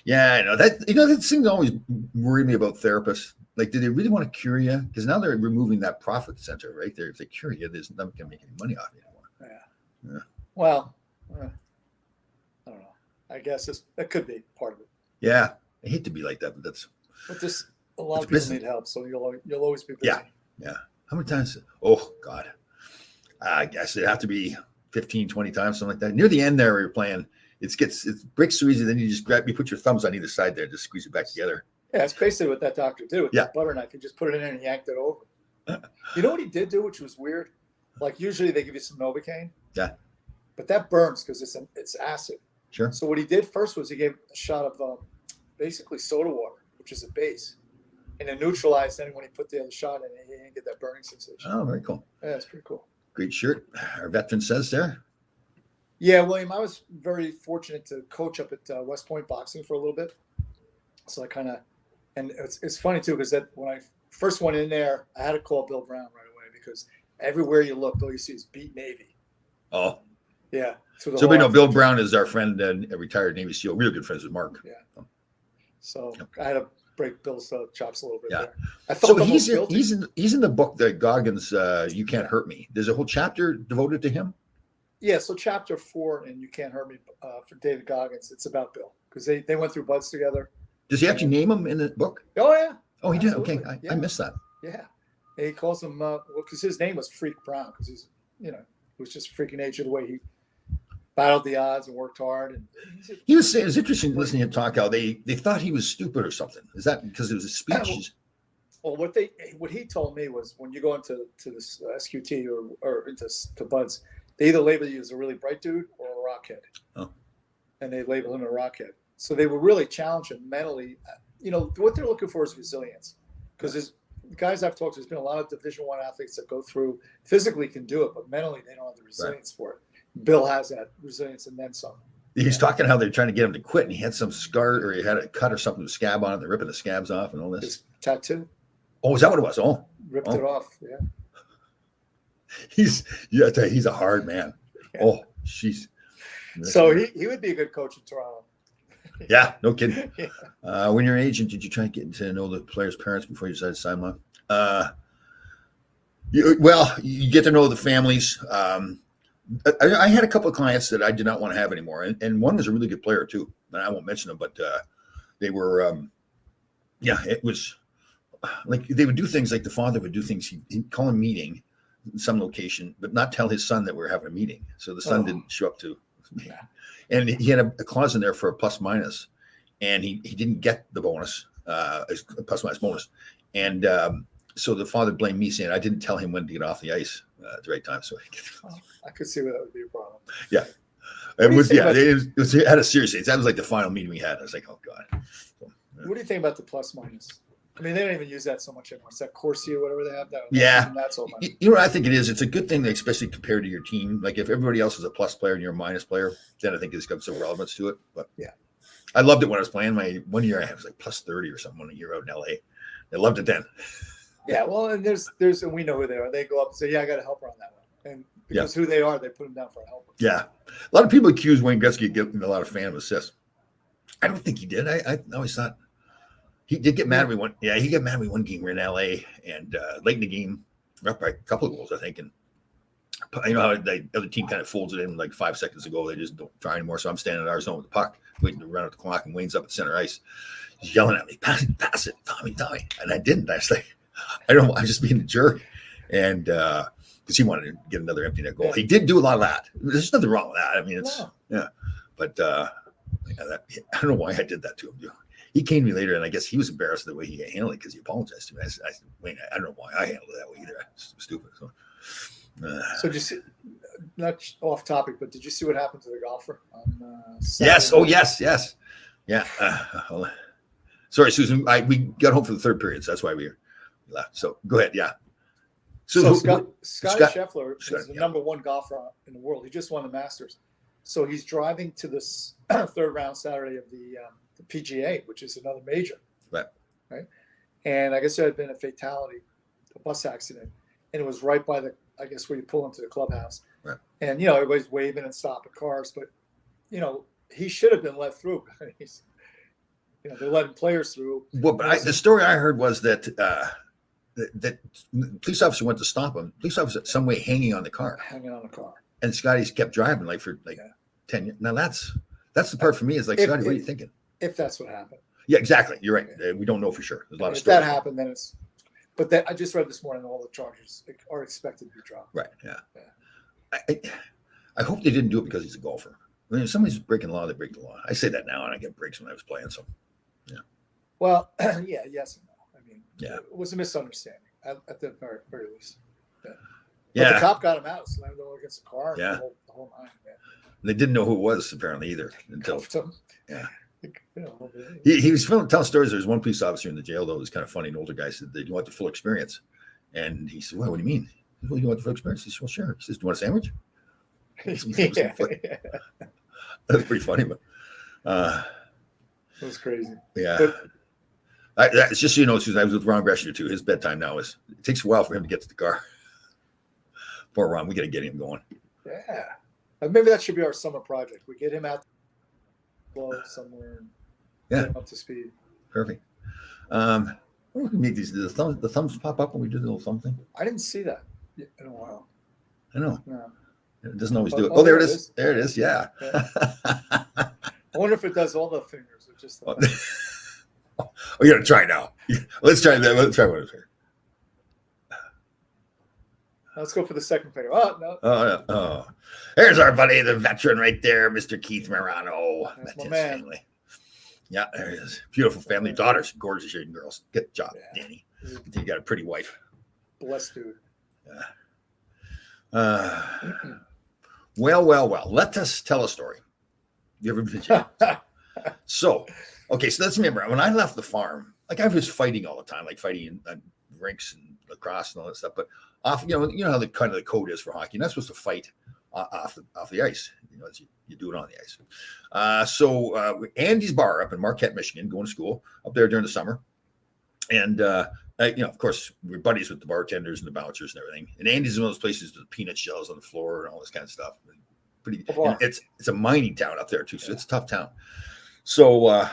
Yeah, I know that. That thing always worried me about therapists. Like, do they really want to cure you? Because now they're removing that profit center right there. If they cure you, there's not going to make any money off you anymore. Yeah. Well, I don't know. I guess that could be part of it. Yeah, I hate to be like that, but that's. But just a lot of people need help, so you'll always be busy. Yeah. How many times? Oh God, I guess it'd have to be 15, 20 times, something like that. Near the end there, where you're playing, it breaks so easy. Then you just put your thumbs on either side there, just squeeze it back together. Yeah, it's basically what that doctor did with that butter knife. He just put it in and yanked it over. You know what he did do, which was weird? Like usually they give you some Novocaine. Yeah. But that burns because it's acid. Sure. So what he did first was he gave a shot of basically soda water, which is a base, and it neutralized. Then when he put the other shot in, he didn't get that burning sensation. Oh, very cool. Yeah, it's pretty cool. Great shirt. Our veteran says there. Yeah, William, I was very fortunate to coach up at West Point Boxing for a little bit. So I kind of, and it's funny too, because that when I first went in there, I had to call Bill Brown right away because everywhere you looked, all you see is beat Navy. Oh. Yeah. So we know Bill Brown is our friend and a retired Navy SEAL. Real good friends with Mark. Yeah. So I had to break Bill's chops a little bit. Yeah. There. I felt so he's in the book that Goggins, You Can't Hurt Me. There's a whole chapter devoted to him. Yeah. So chapter 4 in You Can't Hurt Me for David Goggins, it's about Bill because they went through buds together. Does he actually name him in the book? Oh yeah. Oh, he did. Okay, I missed that. Yeah. And he calls him because his name was Freak Brown because he's it was just freaking nature the way he battled the odds and worked hard. And he was saying, it's interesting listening to him talk how they thought he was stupid or something. Is that because it was a speech? Well, what he told me was when you go into this SQT or into buds, they either label you as a really bright dude or a rockhead. Oh. And they label him a rockhead. So they would really challenge him mentally. What they're looking for is resilience. Because there's guys I've talked to, there's been a lot of Division I athletes that go through, physically can do it, but mentally they don't have the resilience for it. Bill has that resilience and then some. He's talking how they're trying to get him to quit, and he had some scar or he had a cut or something, with scab on it. They're ripping the scabs off and all this. His tattoo. Oh, is that what it was? Oh, ripped it off. Yeah. He's a hard man. Yeah. Oh, jeez. So he would be a good coach in Toronto. Yeah, no kidding. Yeah. When you're an agent, did you try to get to know the players' parents before you decided to sign them up? You get to know the families. I had a couple of clients that I did not want to have anymore, and one was a really good player too. And I won't mention them, but they were, it was like they would do things like the father would do things. He'd call a meeting in some location, but not tell his son that we were having a meeting. So the son didn't show up to. Yeah. And he had a clause in there for a plus minus, and he didn't get the bonus, a plus minus bonus. And so the father blamed me, saying I didn't tell him when to get off the ice at the right time. So I could see where that would be a problem. Yeah. It had a serious age. That was like the final meeting we had. I was like, oh God. So, What do you think about the plus minus? I mean, they don't even use that so much anymore. It's that Corsi or whatever they have. That's all much. You know what I think it is? It's a good thing, especially compared to your team. Like if everybody else is a plus player and you're a minus player, then I think it's got some relevance to it. But yeah, I loved it when I was playing. My 1 year I was like plus 30 or something 1 year out in LA. I loved it then. Yeah, well, and there's and we know who they are. They go up and say, yeah, I got a helper on that one. And because who they are, they put them down for a helper. Yeah. A lot of people accuse Wayne Gretzky of getting a lot of phantom assists. I don't think he did. I always thought he did get mad at me one. Yeah, he got mad at me one game. We're in LA and late in the game, we're up by a couple of goals, I think. And You know how the other team kind of folds it in like 5 seconds ago. They just don't try anymore. So I'm standing at our zone with the puck, waiting to run out the clock, and Wayne's up at center ice. He's yelling at me, pass it, Tommy. And I didn't. I was like, I'm just being a jerk. And because he wanted to get another empty net goal. He did do a lot of that. There's nothing wrong with that. I mean, it's, yeah. But I don't know why I did that to him. He came to me later, and I guess he was embarrassed the way he handled it because he apologized to me. I said, Wayne, I don't know why I handled it that way either. It's stupid. So did you see, not off topic, but did you see what happened to the golfer on Yes. Oh, yes. Yeah. Sorry, Susan. We got home for the third period, so that's why we left. So go ahead. Yeah. So Scotty Scheffler is the number one golfer in the world. He just won the Masters. So he's driving to this third round Saturday of the PGA, which is another major. Right. And I guess there had been a fatality, a bus accident, and it was right by I guess where you pull into the clubhouse. Right. And, you know, everybody's waving and stopping cars, but, you know, he should have been let through. They're letting players through. Well, but the story I heard was that that police officer went to stop him. Police officer some way hanging on the car. And Scotty's kept driving for 10 years. Now that's the part for me is like, Scotty, what are you thinking? If that's what happened. Yeah, exactly. You're right. We don't know for sure. There's a lot of if that happened, then it's. But I just read this morning all the charges are expected to be dropped. Right. Yeah. I hope they didn't do it because he's a golfer. I mean, if somebody's breaking the law, they break the law. I say that now, and I get breaks when I was playing. So, yeah. Well, yeah, yes and no. I mean, it was a misunderstanding at the very least. Yeah. Yeah. But the cop got him out, slammed him against the car. Yeah. The whole nine. Yeah. They didn't know who it was apparently either until. Yeah. He was telling stories. There's one police officer in the jail though. It was kind of funny. An older guy said, "Do you want the full experience?" And he said, "Well, what do you mean? Well, you want the full experience?" He said, "Well, sure." He says, "Do you want a sandwich?" That's pretty funny, but it was crazy. Yeah. It's just so you know, Susan, I was with Ron Gresham too. His bedtime now it takes a while for him to get to the car. Poor Ron, we got to get him going. Yeah, maybe that should be our summer project. We get him out somewhere. And get him up to speed. Perfect. We can make the thumbs pop up when we do the little thumb thing. I didn't see that in a while. I know. No. It doesn't always do it. Oh, there it is. There it is. Yeah. I wonder if it does all the fingers or just the we got to try now. Let's try that. Let's try one here. Let's go for the second finger. Oh, no. Oh. There's our buddy, the veteran right there, Mr. Keith Marano. That's his man. Family. Yeah, there he is. Beautiful family. Daughters, gorgeous young girls. Good job, Danny. You got a pretty wife. Blessed dude. Well. Let us tell a story. You ever been to So let's remember when I left the farm, like I was fighting all the time, like fighting in rinks and lacrosse and all that stuff. But off, you know how the kind of the code is for hockey. You're not supposed to fight off the ice. You know, you do it on the ice. So Andy's Bar up in Marquette, Michigan, going to school up there during the summer, and of course, we're buddies with the bartenders and the bouncers and everything. And Andy's one of those places with peanut shells on the floor and all this kind of stuff. It's a mining town up there too, so it's a tough town. So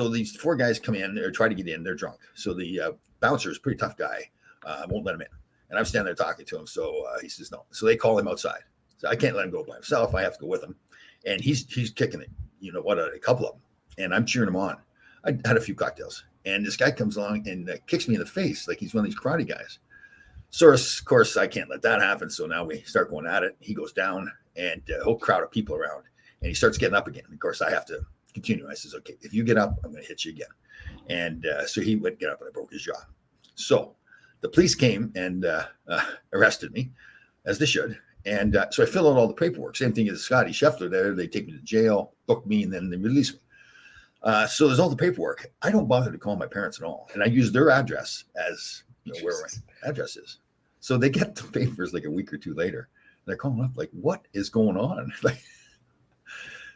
these four guys come in or try to get in. They're drunk. So the bouncer is a pretty tough guy. Won't let him in. And I'm standing there talking to him. So he says no. So they call him outside. So I can't let him go by himself. I have to go with him. And he's kicking it. You know what? A couple of them. And I'm cheering him on. I had a few cocktails. And this guy comes along and kicks me in the face like he's one of these karate guys. So, of course, I can't let that happen. So now we start going at it. He goes down and a whole crowd of people around. And he starts getting up again. Of course, I have to continue. I says, okay, if you get up, I'm going to hit you again. And so he went get up and I broke his jaw. So the police came and arrested me, as they should. And so I fill out all the paperwork. Same thing as Scotty Scheffler there. They take me to jail, book me, and then they release me. So there's all the paperwork. I don't bother to call my parents at all. And I use their address as where my address is. So they get the papers like a week or two later. They're calling up like, what is going on?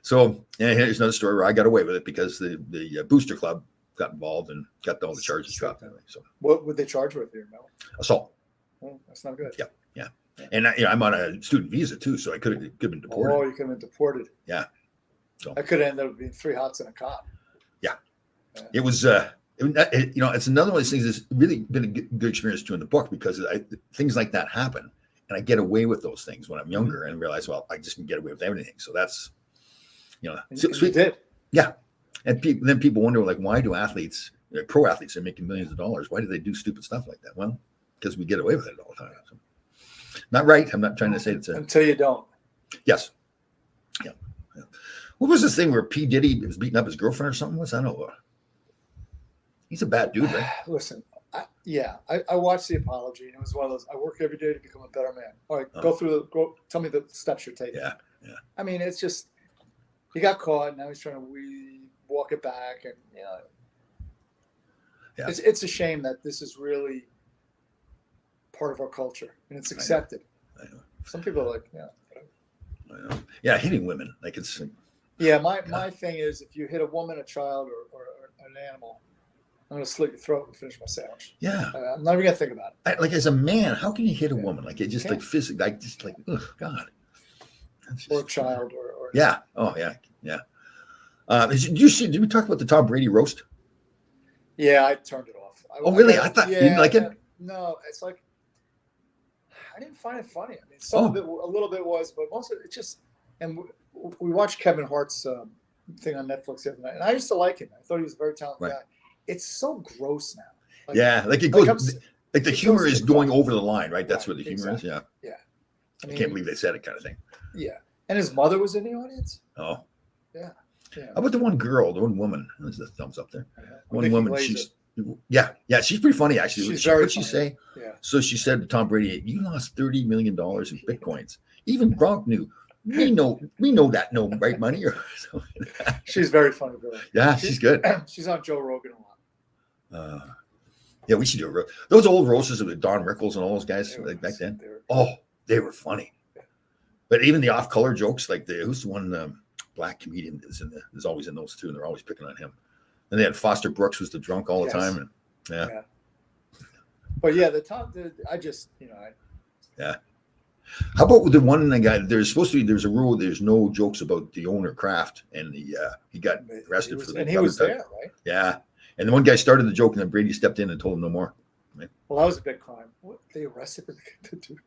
So here's another story where I got away with it because the booster club got involved and got all the charges dropped. So what would they charge with here, Mel? Assault. Well, that's not good. Yeah. And I'm on a student visa too, so I could have been deported. Oh, you could have been deported. Yeah. So I could have ended up being 3 hots and a cop. Yeah. It was it's another one of those things that's really been a good experience too in the book because things like that happen and I get away with those things when I'm younger, and realize, well, I just can get away with everything. So that's, and you did. Yeah, and then people wonder, like, why do athletes, pro athletes, are making millions of dollars? Why do they do stupid stuff like that? Well, because we get away with it all the time. So, not right. I'm not trying to say it's until you don't. Yes. Yeah. What was this thing where P. Diddy was beating up his girlfriend or something? What's that over? He's a bad dude, right? Listen, I watched the apology, and it was one of those. I work every day to become a better man. All right, go tell me the steps you're taking. Yeah. I mean, it's just he got caught. Now he's trying to walk it back, and it's a shame that this is really part of our culture, and it's accepted. I know. Some people are like, I know. Yeah, hitting women, like it's. Yeah, my thing is, if you hit a woman, a child, or an animal, I'm going to slit your throat and finish my sandwich. Yeah. I'm not even going to think about it. Like, as a man, how can you hit a woman? Like, it just like physically, like, just like, oh, God. Or a child. Or yeah. Oh, yeah. Yeah. Did we talk about the Tom Brady roast? Yeah, I turned it off. Really? I thought you didn't like it? No, it's like, I didn't find it funny. I mean, some of it, a little bit was, but most of it just, and we watched Kevin Hart's thing on Netflix the other night, and I used to like him. I thought he was a very talented guy. It's so gross now. Like it goes, like the humor is going over the line, right? That's what the humor is. Yeah. Yeah. I can't believe they said it, kind of thing. Yeah. And his mother was in the audience. Oh. Yeah. How about the one woman? There's the thumbs up there. One Nikki woman. Glaser. She's pretty funny, actually. She's very What'd she say? Yeah. So she said to Tom Brady, "You lost $30 million in Bitcoins. Even Gronk knew. We know that no right money." Or something. She's very funny, girl. Yeah, she's good. She's on Joe Rogan a lot. Yeah, we should do a roast. Those old roasters with Don Rickles and all those guys back then. They were funny. Yeah. But even the off-color jokes, like who's the one black comedian is always in those too, and they're always picking on him. And they had Foster Brooks was the drunk all the time, and yeah. But yeah, Yeah. How about the one guy? There's a rule. There's no jokes about the owner Kraft, and he got arrested for that. And he was there, right? Yeah. And the one guy started the joke, and then Brady stepped in and told him no more. Right? Well, that was a big crime. What, they arrested the dude?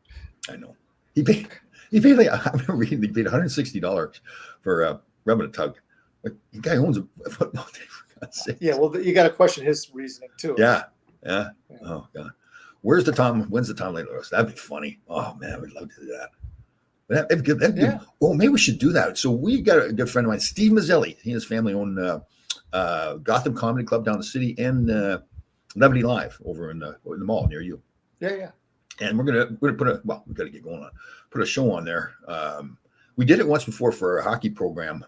I know. He paid like, I remember reading, he paid $160 for rubbing a tug. Like, the guy owns a football team, for God's sake. Yeah, well, you got to question his reasoning too. Yeah. Oh God. When's the Tom Laidlaw roast? That'd be funny. Oh man, we'd love to do that. That'd be good. Well, maybe we should do that. So we got a good friend of mine, Steve Mazzelli. He and his family own Gotham Comedy Club down the city and Levity Live over in the mall near you. Yeah. And we're gonna we got to get going on. Put a show on there. We did it once before for a hockey program,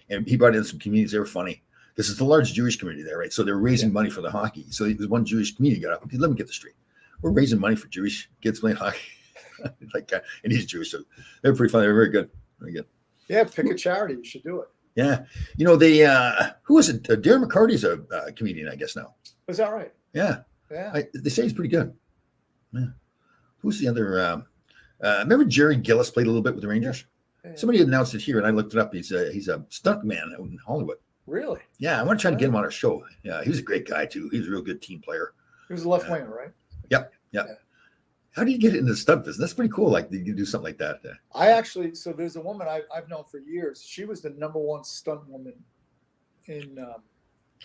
and he brought in some comedians. They were funny. This is the large Jewish community there, right? So they're raising money for the hockey. So there was one Jewish comedian got up. Let me get this straight. We're raising money for Jewish kids playing hockey, and he's Jewish, so they're pretty funny. They're very good, very good. Yeah, pick a charity. You should do it. Yeah, they who was it? Darren McCarty's a comedian, I guess now. Is that right? Yeah. They say he's pretty good. Yeah. Who's the other? Remember Jerry Gillis played a little bit with the Rangers. Yeah. Somebody announced it here, and I looked it up. He's a stunt man in Hollywood. Really? Yeah, I want to try to get him on our show. Yeah, he was a great guy too. He was a real good team player. He was a left winger, right? Yep. How do you get into the stunt business? That's pretty cool. Like you do something like that. So there's a woman I've known for years. She was the #1 stunt woman in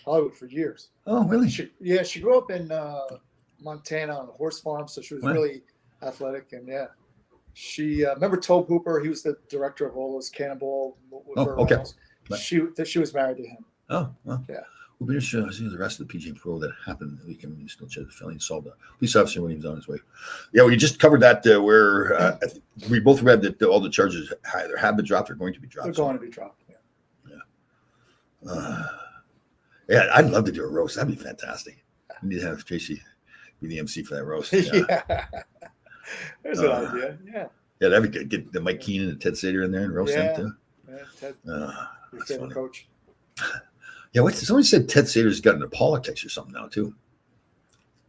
Hollywood for years. Oh, really? She grew up in Montana on a horse farm, so she was really athletic. And she remember Tobe Hooper. He was the director of all those Cannonball. Okay. She was married to him. Oh, well. Yeah. We'll be sure to see the rest of the PGA Pro that happened. We can still check the felony solved. Police officer when he was on his way. Yeah, we just covered that where we both read that all the charges either have been dropped or going to be dropped. They're going to be dropped. Yeah, I'd love to do a roast. That'd be fantastic. We need to have Tracy be the MC for that roast. Yeah. There's an idea. Yeah. Yeah, that'd be good. Get the Mike Keenan and Ted Sater in there and roast them too. Yeah, Ted. Your favorite coach. Yeah, somebody said Ted Sater's got into politics or something now too.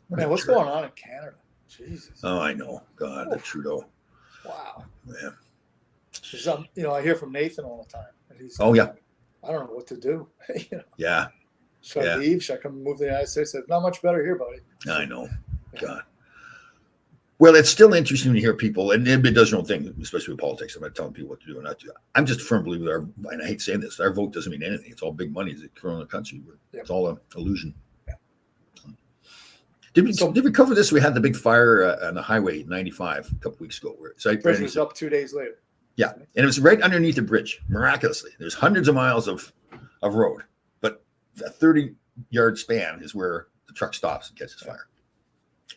Man, what's going on in Canada? Jesus. Oh, I know. God, the Trudeau. Wow. Yeah. I hear from Nathan all the time. And he's I don't know what to do. Yeah. Should I leave? Should I come move to the United States? Not much better here, buddy. I know. God. Well, it's still interesting to hear people, and everybody does their own thing, especially with politics. I'm not telling people what to do and not to do. I'm just a firm believer and I hate saying this, our vote doesn't mean anything. It's all big money that run the country. It's all an illusion. Yeah. Did we cover this? We had the big fire on the highway 95 a couple weeks ago. The bridge was up 2 days later. Yeah, and it was right underneath the bridge. Miraculously, there's hundreds of miles of road, but a 30-yard span is where the truck stops and catches fire.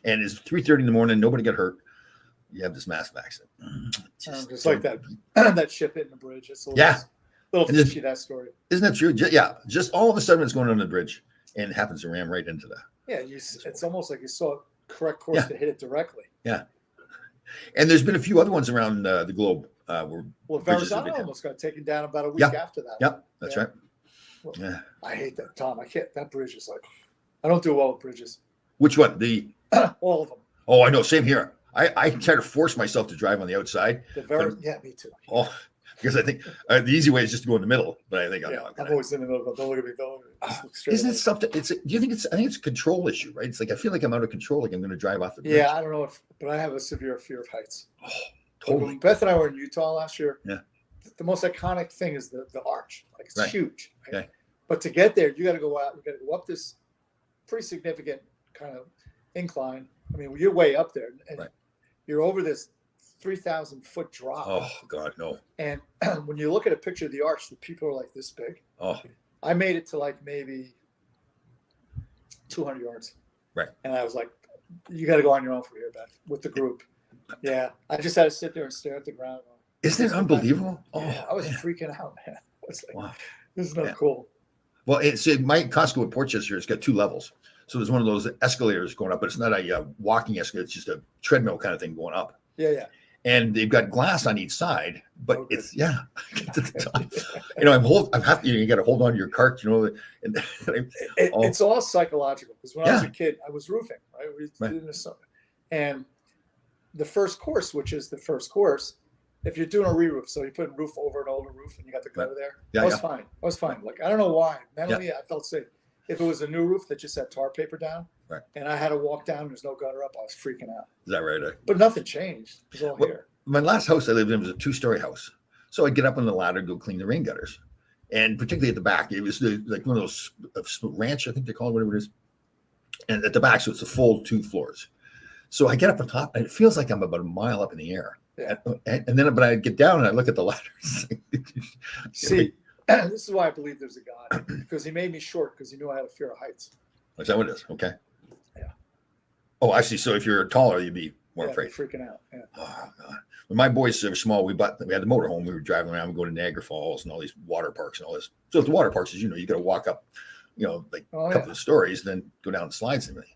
And it's 3:30 in the morning. Nobody got hurt. You have this massive accident. Just like that that ship hitting the bridge. It's a little fishy, that story. Isn't that true? Yeah, just all of a sudden it's going on the bridge and it happens to ram right into the. Yeah, it's almost like you saw a correct course to hit it directly. Yeah, and there's been a few other ones around the globe. Verrazano almost got taken down about a week after that. Yep, that's right. Well, yeah, I hate that, Tom. I can't. That bridge is like, I don't do well with bridges. Which one? All of them. Oh, I know. Same here. I try to force myself to drive on the outside. Yeah, me too. Oh, because I think the easy way is just to go in the middle. But I think I'm always in the middle. Don't look at me. Don't look at me. Isn't it something? Do you think it's? I think it's a control issue, right? It's like I feel like I'm out of control. Like I'm going to drive off the bridge. Yeah, I don't know but I have a severe fear of heights. Oh, totally. When Beth and I were in Utah last year. Yeah. The most iconic thing is the arch. Like it's huge. Right? Okay. But to get there, you got to go out. You got to go up this pretty significant kind of incline. I mean, you're way up there, and you're over this 3,000-foot drop. Oh God, no! And when you look at a picture of the arch, the people are like this big. Oh, I made it to like maybe 200 yards. Right. And I was like, "You got to go on your own from here, Beth, with the group." Yeah, I just had to sit there and stare at the ground. Isn't it unbelievable? Yeah, I was freaking out, man. I was like, wow. This is not cool. Well, my Costco at Portchester, it's got 2 levels. So there's one of those escalators going up, but it's not a walking escalator. It's just a treadmill kind of thing going up. Yeah. And they've got glass on each side, but it's get to the top. You got to hold on to your cart, and it's all psychological. Because when I was a kid, I was roofing, right? We did in the summer. And the first course, if you're doing a re-roof, so you put a roof over an older roof and you got the gutter there, I was fine. Like, I don't know why. Mentally, I felt safe. If it was a new roof that just had tar paper down, and I had to walk down, there's no gutter up, I was freaking out. Is that right? But nothing changed. It was all here. My last house I lived in was a 2-story house. So I'd get up on the ladder, go clean the rain gutters. And particularly at the back, it was like one of those ranch, I think they call it, whatever it is. And at the back, so it's a full 2 floors. So I get up on top, and it feels like I'm about a mile up in the air. Yeah. But I get down and I look at the ladders. See, this is why I believe there's a God, because he made me short because he knew I had a fear of heights. Is that what it is? Okay. Yeah. Oh, I see. So if you're taller, you'd be more afraid. Freaking out. Yeah. Oh God. When my boys were small, we had the motorhome. We were driving around. We go to Niagara Falls and all these water parks and all this. So at the water parks, as you know, you got to walk up, a couple of stories, then go down the slides and everything.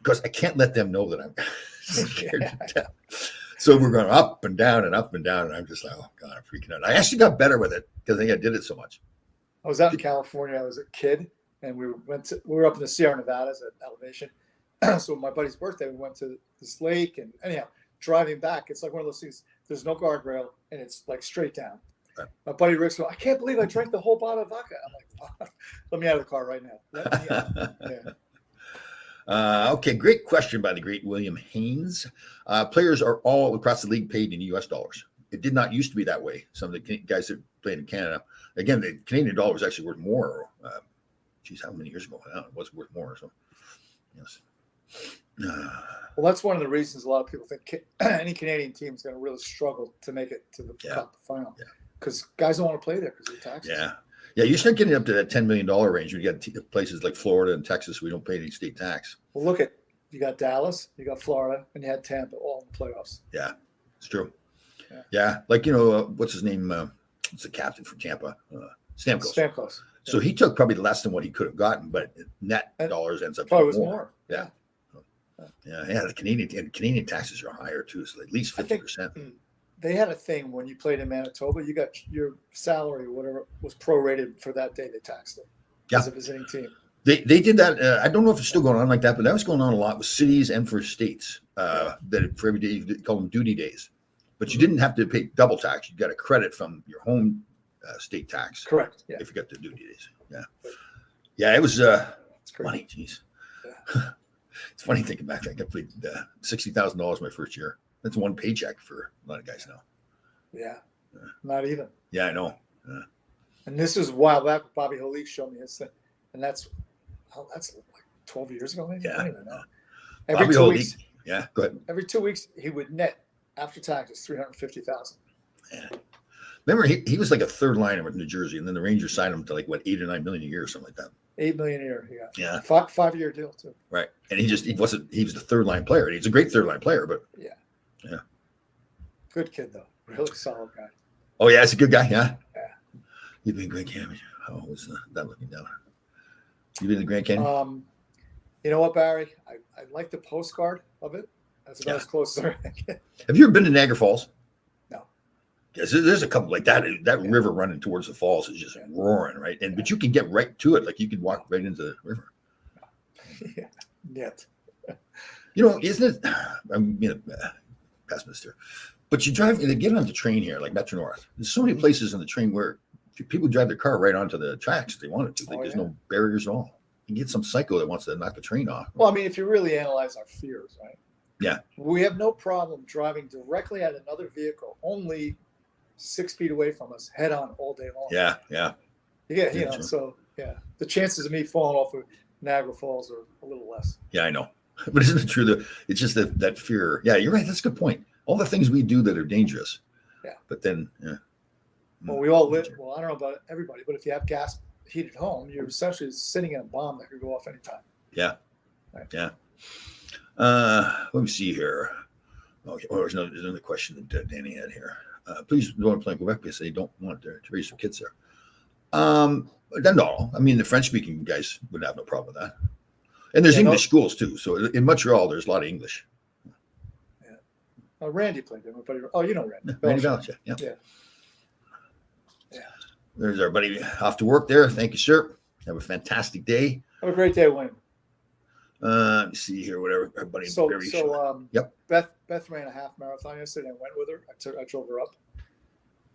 Because I can't let them know that I'm scared to death. So we're going up and down and up and down, and I'm just like, oh God, I'm freaking out. I actually got better with it because I think I did it so much. I was out in California. I was a kid, and we were up in the Sierra Nevadas at elevation. So my buddy's birthday, we went to this lake, and anyhow, driving back, it's like one of those things. There's no guardrail, and it's like straight down. Right. My buddy Rick's going, I can't believe I drank the whole bottle of vodka. I'm like, oh, let me out of the car right now. Let me out. Yeah. Okay, great question by the great William Haynes. Players are all across the league paid in U.S. dollars. It did not used to be that way. Some of the guys that played in Canada, again, the Canadian dollar was actually worth more. How many years ago? I don't know, it was worth more. So, yes. Well, that's one of the reasons a lot of people think any Canadian team is going to really struggle to make it to the cup final, because guys don't want to play there because of the taxes. Yeah, you start getting up to that $10 million range. You get places like Florida and Texas, we don't pay any state tax. Well, look at, you got Dallas, you got Florida, and you had Tampa all in the playoffs. Yeah, it's true. Yeah, like, what's his name? It's the captain for Tampa, Stamkos. So he took probably less than what he could have gotten, but net dollars ends up probably was more. Yeah. The Canadian taxes are higher too, so at least 50%. They had a thing when you played in Manitoba, you got your salary, whatever was prorated for that day. They taxed it as a visiting team. They did that. I don't know if it's still going on like that, but that was going on a lot with cities and for states. That for every day, they call them duty days, but you didn't have to pay double tax. You got a credit from your home state tax. Correct. Yeah. If you got the duty days. Yeah. It was money. Jeez. It's funny thinking back. I got paid $60,000 my first year. That's one paycheck for a lot of guys now. Yeah. Not even. Yeah, I know. And this is a while back. Bobby Holik showed me his thing, and that's like 12 years ago, maybe. Yeah. I don't even know. Bobby Holik. Yeah, go ahead. Every 2 weeks, he would net after taxes $350,000. Yeah. Remember, he was like a third liner with New Jersey, and then the Rangers signed him to like what, $8 or $9 million a year or something like that. $8 million a year. Yeah. 5-year deal too. Right, and he was the third line player. He's a great third line player, but yeah. Good kid though, really solid guy. Oh yeah, it's a good guy. Yeah. Yeah. You've been Grand Canyon. How was that looking down? You been to Grand Canyon? You know what, Barry? I like the postcard of it. That's about as close as I get. Have you ever been to Niagara Falls? No. Yes, there's a couple like that. That river running towards the falls is just roaring, right? But you can get right to it. Like you could walk right into the river. Yeah. Yet. You know, isn't it? I'm pessimist here, but you get on the train here, like Metro North. There's so many places on the train where people drive their car right onto the tracks if they wanted to. There's no barriers at all. You get some psycho that wants to knock the train off. Well, I mean, if you really analyze our fears, right? Yeah. We have no problem driving directly at another vehicle, only 6 feet away from us, head on all day long. Yeah. Yeah, so the chances of me falling off of Niagara Falls are a little less. Yeah, I know. But isn't it true that it's just that fear? Yeah, you're right. That's a good point. All the things we do that are dangerous. Yeah. But then, Well, we all live. Well, I don't know about everybody, but if you have gas heated home, you're essentially sitting in a bomb that could go off anytime. Yeah. Right. Yeah. Let me see here. Okay. Oh, there's another question that Danny had here. Please don't play Quebec because they don't want to raise their kids there. No, I mean the French-speaking guys would have no problem with that. And there's English schools too. So in Montreal, there's a lot of English. Yeah. Randy played there. Oh, you know Randy. Randy Belichick. Yeah. Yeah. There's our buddy off to work there. Thank you, sir. Have a fantastic day. Have a great day, Wayne. Let me see here. Whatever, our buddy. Yep. Beth ran a half marathon yesterday. I went with her. I drove her up,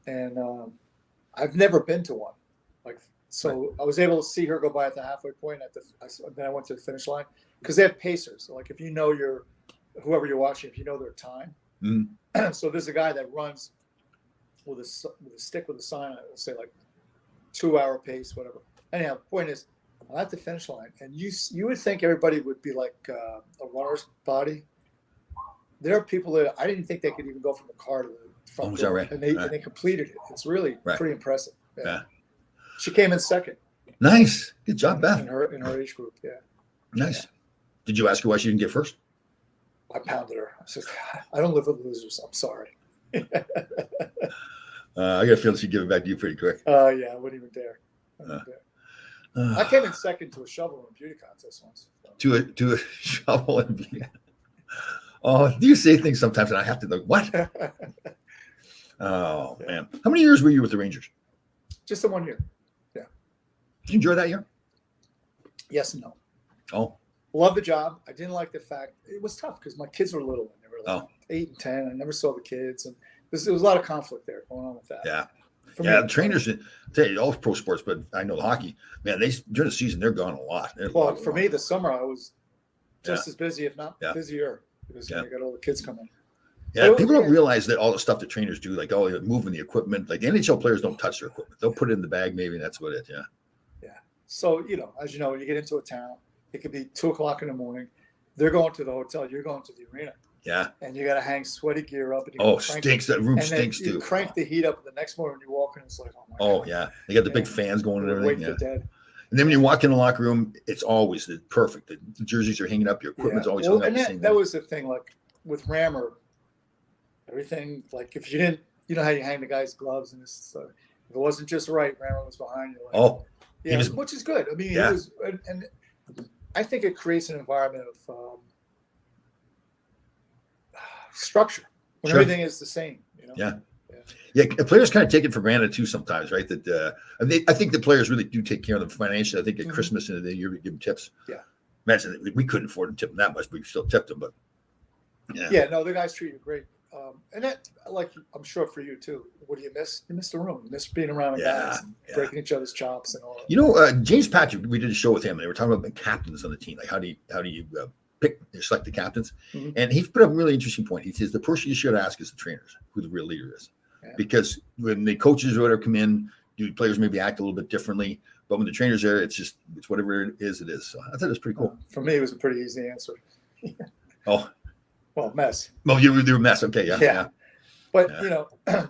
and I've never been to one. I was able to see her go by at the halfway point. Then I went to the finish line because they have pacers. So like if you know whoever you're watching, if you know their time. Mm-hmm. So there's a guy that runs with a stick with a sign on it. It'll say like 2-hour pace, whatever. Anyhow, the point is, I'm at the finish line, and you would think everybody would be like a runner's body. There are people that I didn't think they could even go from the car to the front door, right? And they completed it. It's really pretty impressive. Yeah. She came in second. Nice. Good job, Beth. In her age group, yeah. Nice. Yeah. Did you ask her why she didn't get first? I pounded her. I said, I don't live with losers. I'm sorry. I got a feeling she'd give it back to you pretty quick. Yeah, I wouldn't even dare. I came in second to a shovel and beauty contest once. So. To a shovel and beauty. Oh, do you say things sometimes and I have to go, what? Oh, man. How many years were you with the Rangers? Just the 1 year. Yeah. Did you enjoy that year? Yes and no. Oh. Love the job. I didn't like the fact it was tough because my kids were little and they were like 8 and 10. I never saw the kids, and there was a lot of conflict there going on with that. Yeah. The trainers, tell you all pro sports, but I know the hockey, man, during the season, they're gone a lot. Well, for me, the summer, I was just as busy, if not busier, because I got all the kids coming. Yeah, people don't realize that all the stuff that trainers do, like moving the equipment, like the NHL players don't touch their equipment. They'll put it in the bag, maybe, and that's what it is. Yeah. So, as you know, when you get into a town, it could be 2:00 in the morning. They're going to the hotel. You're going to the arena. Yeah. And you got to hang sweaty gear up. And stinks. That room stinks too. You crank the heat up the next morning when you walk in. It's like, oh my God. Oh, yeah. They got the big fans going and everything. Wait for dead. And then when you walk in the locker room, it's always perfect. The jerseys are hanging up. Your equipment's always hung up. And that was the thing, like with Rammer, everything, like if you didn't, you know how you hang the guy's gloves and this, if it wasn't just right, Rammer was behind you. Like, yeah, which is good. I mean, he was, and I think it creates an environment of structure when everything is the same. Yeah, players kind of take it for granted too sometimes, right? That I think the players really do take care of them financially. I think at Christmas and the year we give them tips. Yeah, imagine we couldn't afford to tip them that much, but we still tipped them. But no, the guys treat you great, and that, like, I'm sure for you too. What do you miss? You miss the room. You miss being around the guys, and breaking each other's chops and all that. James Patrick, we did a show with him. They were talking about the captains on the team. Like, how do you select the captains. Mhm. And he's put up a really interesting point. He says the person you should ask is the trainers who the real leader is. Yeah. Because when the coaches or whatever come in, the players maybe act a little bit differently. But when the trainer's there, it's whatever it is, it is. So I thought it was pretty cool. For me, it was a pretty easy answer. Oh, Well, mess. well, you were a mess. Okay, yeah. But Yeah.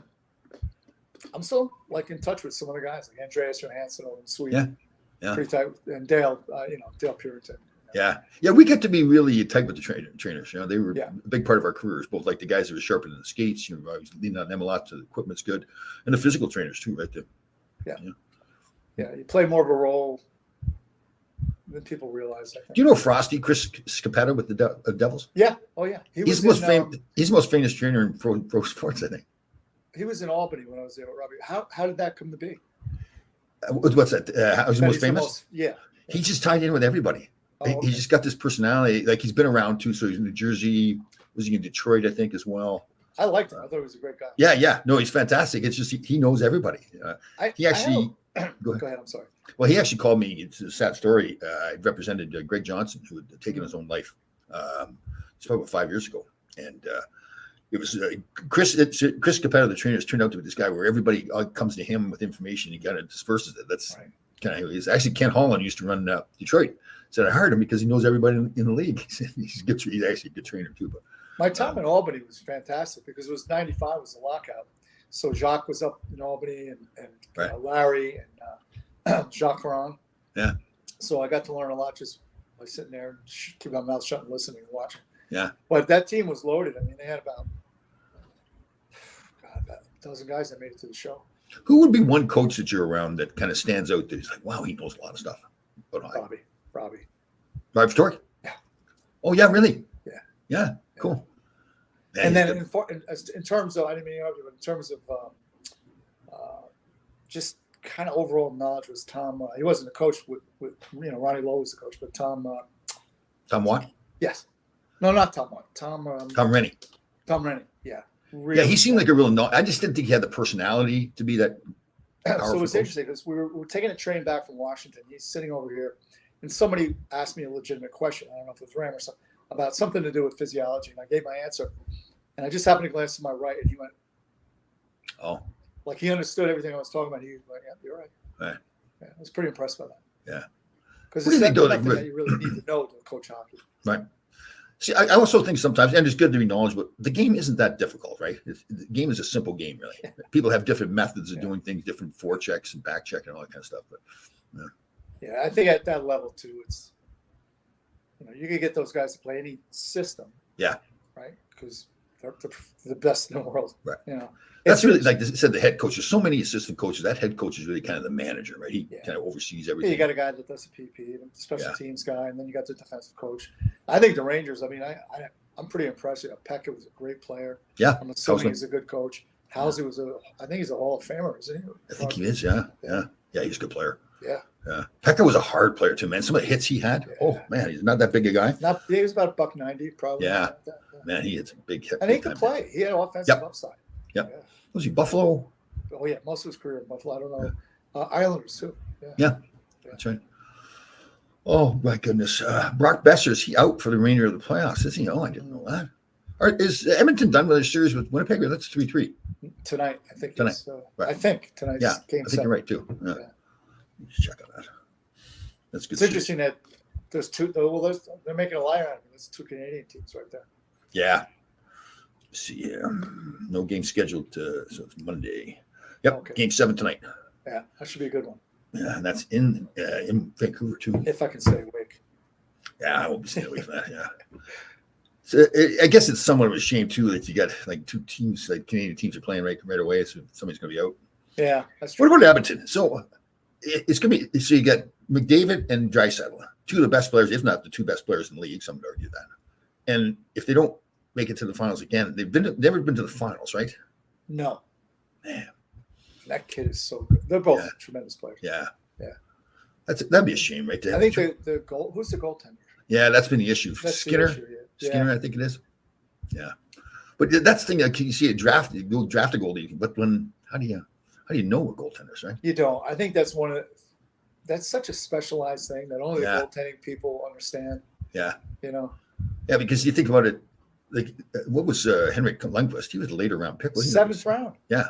I'm still like in touch with some of the guys, like Andreas Johansson over in Sweden. Yeah. Pretty tight, and Dale, Dale Puritan. Yeah. We get to be really tight with the trainers. They were Yeah. a big part of our careers, both like the guys that were sharpening the skates, I was leaning on them a lot, so the equipment's good. And the physical trainers too, right there. Yeah, you play more of a role than people realize. I think. Do you know Frosty, Chris Scapetta with the Devils? Yeah. Oh, yeah. He's the most famous trainer in pro sports, I think. He was in Albany when I was there with Robbie. How did that come to be? What's that? How he's the most famous? Yeah. He just tied in with everybody. Oh, okay. He just got this personality. Like he's been around too. So he's in New Jersey. Was he in Detroit, I think, as well? I liked him. I thought he was a great guy. Yeah. No, he's fantastic. It's just he knows everybody. He actually. Go ahead. I'm sorry. Well, he actually called me. It's a sad story. I represented Greg Johnson, who had taken his own life. It's probably about 5 years ago, and it was Chris Capetta, the trainer, turned out to be this guy where everybody comes to him with information. He kind of disperses it. That's Right. kind of. He's actually Ken Holland used to run Detroit. Said I hired him because he knows everybody in the league. He's actually a good trainer too. But My time in Albany was fantastic because it was '95 was the lockout. So Jacques was up in Albany and Right. Larry and Jacques Caron. Yeah. So I got to learn a lot just by sitting there and keep my mouth shut and listening and watching. Yeah. But that team was loaded. I mean, they had about a dozen guys that made it to the show. who would be one coach that you're around that kind of stands out that he's like, wow, he knows a lot of stuff? Robbie. Rob Stork? Yeah. Oh, yeah, really? Yeah. Yeah, cool. Man, And he's then good. in terms of, I didn't mean to interrupt you, but in terms of just kind of overall knowledge was Tom. He wasn't a coach with Ronnie Lowe was the coach, but Tom. Tom Watt? Yes. No, not Tom Watt. Tom Rennie. Tom Rennie. Yeah. Yeah, he seemed like a real. I just didn't think he had the personality to be that. So it powerful was coach. interesting because we were taking a train back from Washington. He's sitting over here, and somebody asked me a legitimate question. I don't know if it was Ram or something about something to do with physiology, and I gave my answer. And I just happened to glance to my right, and he went, Oh, like he understood everything I was talking about. He was like, "Yeah, you're right." Right. Yeah, I was pretty impressed by that. Yeah. Because What do it's you think, though, nothing like, that you really need to know to coach hockey. right. See, I also think sometimes, and it's good to be knowledgeable, the game isn't that difficult, right? The game is a simple game, really. People have different methods of doing things, different forechecks and back check and all that kind of stuff. But Yeah, I think at that level too, it's you can get those guys to play any system. Yeah. Right, because they're the best in the world. Right. It's that's really, like I said, the head coach. There's so many assistant coaches. That head coach is really kind of the manager, right? He kind of oversees everything. You got a guy that does the PP, the special Yeah. teams guy, and then you got the defensive coach. I think the Rangers. I mean, I'm pretty impressed. Pekka was a great player. Yeah, I'm assuming he's a good coach. Halsey was I think he's a Hall of Famer, isn't he? I think he is. Yeah, he's a good player. Yeah. Pekka was a hard player too, man. Some of the hits he had. Yeah. Oh man, he's not that big a guy. He was about $190 probably. Yeah. Like that. Man, he hits a big hit. And he could play. He had offensive upside. Yep. Yeah. Was he Buffalo? Oh yeah, most of his career in Buffalo. I don't know. Islanders too. Yeah, that's right. Oh my goodness, Brock Besser's he out for the remainder of the playoffs? Is he? Oh, I didn't know that. Is Edmonton done with their series with Winnipeg? Or that's 3-3 tonight. I think. Tonight. I think tonight's Yeah, game. I think you're right too. Yeah. Let's check on that. That's good. It's interesting that there's two. Well, they're making a liar out of it. There's two Canadian teams right there. Yeah. Let's see here. No game scheduled, so it's Monday. Yep, Okay. Game 7 tonight. Yeah, that should be a good one. Yeah, and that's in Vancouver too. If I can stay awake. Yeah, I won't be staying away from that. Yeah. So I guess it's somewhat of a shame too that you got like two teams, like Canadian teams, are playing right away, so somebody's going to be out. Yeah, that's true. What about Edmonton? So it's going to be. So you got McDavid and Draisaitl, two of the best players, if not the two best players in the league. Some would argue that. And if they don't make it to the finals again, they've never been to the finals, right? No. Man. That kid is so good. They're both tremendous players. Yeah. Yeah. That'd be a shame, right? I think the goal. Who's the goaltender? Yeah, that's been the issue. That's Skinner. The issue, yeah. Skinner, I think it is. Yeah. But that's the thing. Like, you see a draft, you'll draft a goalie, but how do you know we're goaltenders, right? You don't. I think that's that's such a specialized thing that only the goaltending people understand. Yeah. Yeah, because you think about it, like what was Henrik Lundqvist? He was a later round pick, wasn't he? Seventh round. Yeah.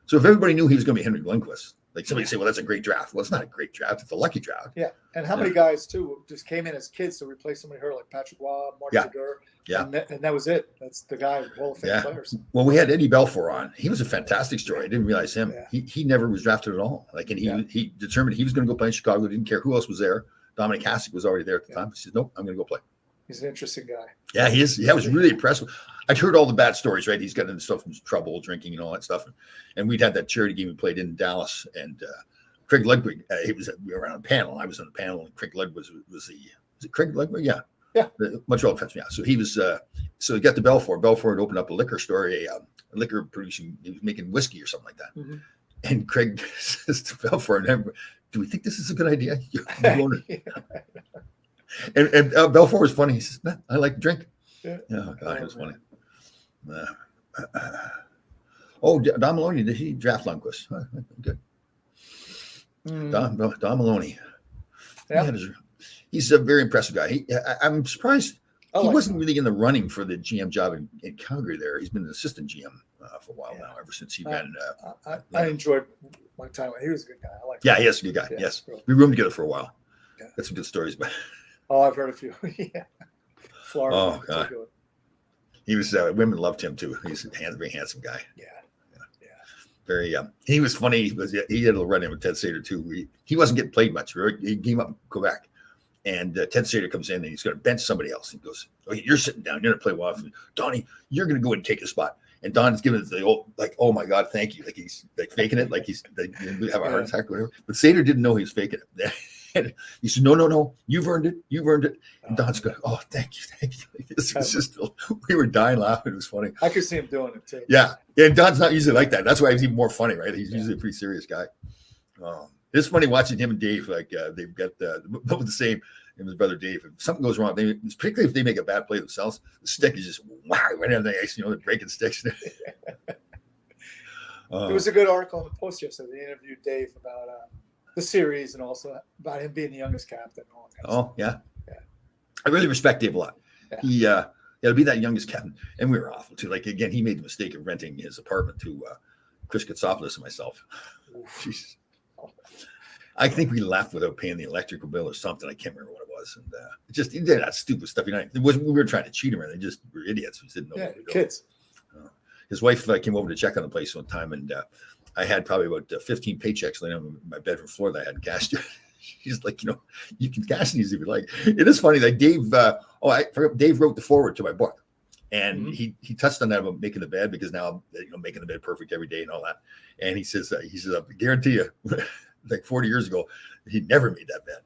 So if everybody knew he was going to be Henrik Lundqvist, like somebody say, well, that's a great draft. Well, it's not a great draft. It's a lucky draft. Yeah. And how many guys, too, just came in as kids to replace somebody hurt, like Patrick Waugh, Mark Brodeur. Yeah. And that was it. That's the guy, Hall of Fame players. Well, we had Eddie Belfour on. He was a fantastic story. I didn't realize him. Yeah. He never was drafted at all. Like, and he determined he was going to go play in Chicago. Didn't care who else was there. Dominic Hasek was already there at the time. He said, nope, I'm going to go play. He's an interesting guy. Yeah, he is. Yeah, I was really impressed. I'd heard all the bad stories, right? He's got into stuff from trouble, drinking, and all that stuff. And we'd had that charity game we played in Dallas, and Craig Ludwig, we were on a panel. I was on the panel, and Craig Ludwig was it Craig Ludwig? Yeah. Yeah. The Montreal defenseman. Yeah. So he was, so he got to Belfour. Belfour had opened up a liquor store, a liquor producing, he was making whiskey or something like that. Mm-hmm. And Craig says to Belfour, do we think this is a good idea? And Belfour was funny. He says, nah, I like to drink. Yeah. Oh, God, it was funny. Don Maloney, did he draft Lundqvist? Good. Don Maloney. Yeah. He's a very impressive guy. I'm surprised he wasn't really in the running for the GM job in Calgary there. He's been an assistant GM for a while now, ever since he ran. I enjoyed my time. He was a good guy. I like he is a good guy. Yeah, yes. really. We roomed together for a while. Yeah. Got some good stories. But I've heard a few. Yeah. Florida. Oh, God. He was, women loved him too. He's a very handsome guy. Yeah. Very, he was funny. He had a run in with Ted Sater too. He wasn't getting played much. He came up in Quebec, and Ted Sater comes in and he's going to bench somebody else. He goes, "Okay, you're sitting down. You're going to play well. Donnie, you're going to go and take a spot." And Don's giving it the old, like, "Oh my God, thank you." Like he's like faking it, like he's like, have a heart attack or whatever. But Sater didn't know he was faking it. And he said, no, you've earned it. And Don's going, "Oh, thank you. This was just, we were dying laughing. It was funny. I could see him doing it too. Yeah. And Don's not usually like that. That's why he's even more funny, right? He's usually a pretty serious guy. It's funny watching him and Dave, like they've got both the same, him and his brother Dave. If something goes wrong, particularly if they make a bad play themselves, the stick is just wow, right on the ice, they're breaking sticks. There was a good article in the Post yesterday. They interviewed Dave about the series and also about him being the youngest captain. And all that kind of stuff. Yeah. I really respect Dave a lot. Yeah. He, to be that youngest captain, and we were awful too. Like again, he made the mistake of renting his apartment to Chris Katsopoulos and myself. Jesus. I think we left without paying the electrical bill or something. I can't remember what it was, and he did that stupid stuff. It wasn't. We were trying to cheat him, and they just were idiots. We didn't know. What we were doing. Kids. His wife came over to check on the place one time, and I had probably about 15 paychecks laying on my bedroom floor that I hadn't cashed. She's like, you can cash these if you like. It is funny. Like Dave, I forgot. Dave wrote the foreword to my book, and he touched on that about making the bed because now making the bed perfect every day and all that. And he says, I guarantee you, like 40 years ago, he never made that bed.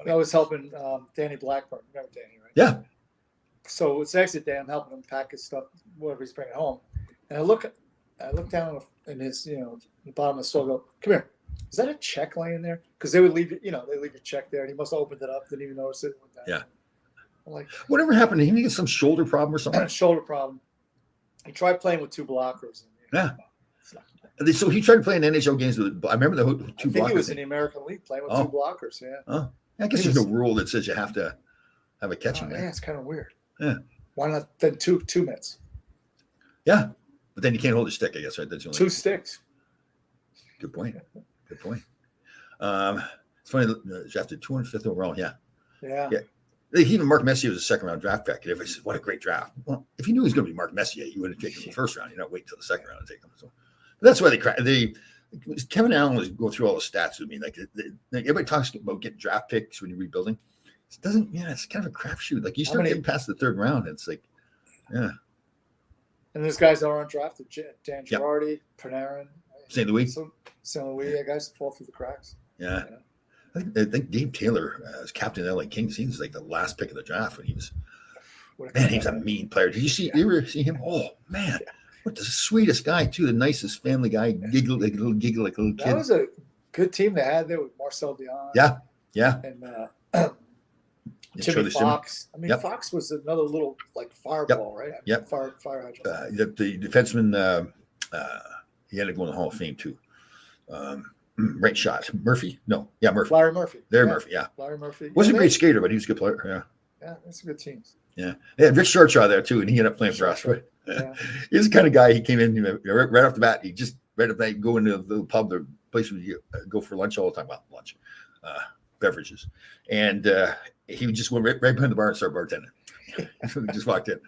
I was helping Danny Blackburn. Remember Danny, right? Yeah. So it's exit day. I'm helping him pack his stuff, whatever he's bringing home. And I look down in his, the bottom of the store. Go, come here. Is that a check laying there? Because they would leave it, they leave a check there, and he must have opened it up, didn't even notice it. Yeah. I'm like, whatever happened to him? He had some shoulder problem or something. Shoulder problem. He tried playing with two blockers. Yeah. So he tried to play in NHL games with. I remember the two blockers. I think he was in the American League playing with two blockers. Yeah. Oh, I guess there's no rule that says you have to have a catching man. Yeah, it's kind of weird. Yeah. Why not then two mitts? Yeah, but then you can't hold a stick. I guess right. That's only two sticks. Good point. It's funny. After 205th overall, yeah. Even Mark Messier was a second-round draft pick. Everybody said, "What a great draft!" Well, if you knew he was going to be Mark Messier, you would have taken him in the first round. You're not waiting until the second round to take him. So that's why Kevin Allen was going through all the stats with me. Like everybody talks about getting draft picks when you're rebuilding. It doesn't. Yeah, it's kind of a crapshoot. Like you start getting past the third round, it's like, yeah. And there's guys that are undrafted: Dan Girardi, Panarin, St. Louis. St. Louis, guys that fall through the cracks. Yeah. I think Dave Taylor, as captain of LA Kings, he was like the last pick of the draft when he was. Man, he was a mean player. Did you ever see him? Oh man, what the sweetest guy too, the nicest family guy. Giggle like a little kid. That was a good team they had there with Marcel Dion. Yeah. And Jimmy Fox. I mean, Fox was another little like fireball, right? Yep. Fire hydrant. The defenseman, he had to go in the Hall of Fame too. Right shot. Murphy. No. Yeah, Murphy. Larry Murphy. Murphy, yeah. Larry Murphy. Wasn't a great skater, but he was a good player. Yeah. Yeah, that's good teams. Yeah, they had Rick Shortshaw there too, and he ended up playing for us. Right? Yeah. He's the kind of guy. He came in right off the bat. He just right off the bat go into the pub, the place where you go for lunch all the time. Well, lunch, beverages, and he would just went right behind the bar and start bartending. He just walked in.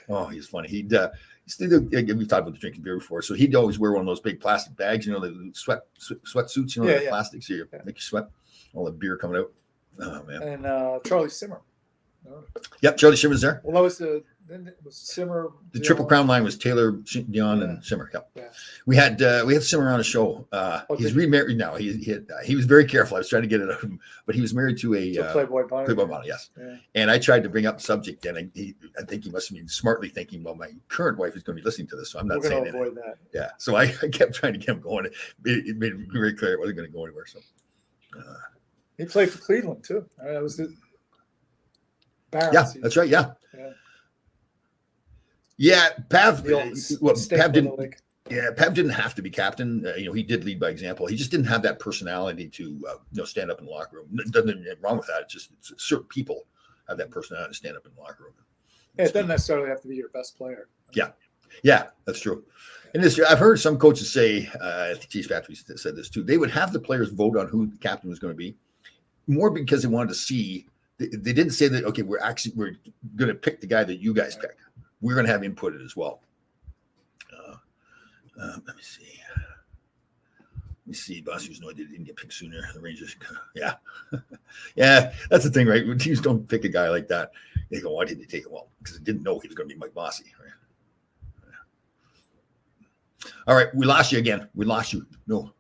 Oh, he's funny. We've talked about the drinking beer before, so he'd always wear one of those big plastic bags, the sweatsuits, the plastic, so you make you sweat, all the beer coming out. Oh man. And Charlie Simmer. Yep, Charlie Simmer's there. Well, that was then it was Simmer. The Triple Crown line was Taylor, Dion, and Simmer. Yep. Yeah. We had Simmer on a show. He's remarried now. He was very careful. I was trying to get it out of him, but he was married to a Playboy Bunny. Playboy Bunny, yes. Yeah. And I tried to bring up the subject, and I think he must have been smartly thinking, well, my current wife is going to be listening to this, so I'm not saying avoid that. Yeah. So I kept trying to get him going. It made it very clear it wasn't going to go anywhere. So he played for Cleveland too. That was the Barons. Yeah, that's right. Yeah. Yeah, Pav didn't. Yeah, Pav didn't have to be captain. He did lead by example. He just didn't have that personality to stand up in the locker room. Nothing wrong with that. It's just certain people have that personality to stand up in the locker room. Yeah, it doesn't necessarily have to be your best player. Yeah, that's true. And I've heard some coaches say, I think Chiefs Factory said this too. They would have the players vote on who the captain was going to be, more because they wanted to see. They didn't say that. Okay, we're going to pick the guy that you guys pick. We're going to have input as well. Let me see. Boss was no idea didn't get picked sooner. The Rangers, yeah, that's the thing, right? When teams don't pick a guy like that, they go, "Why did they take it?" Well, because they didn't know he was going to be Mike Bossy. Right? All right, we lost you again. We lost you. No,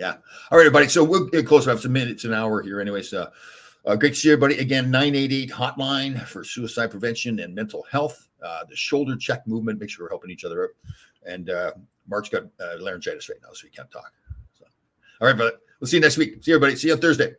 yeah. All right, everybody. So we'll get close. We have some minutes, an hour here, anyways. Great to see everybody again. 988 hotline for suicide prevention and mental health. The shoulder check movement. Make sure we're helping each other out. And Mark's got laryngitis right now, so he can't talk. So, all right, brother. We'll see you next week. See you, everybody. See you on Thursday.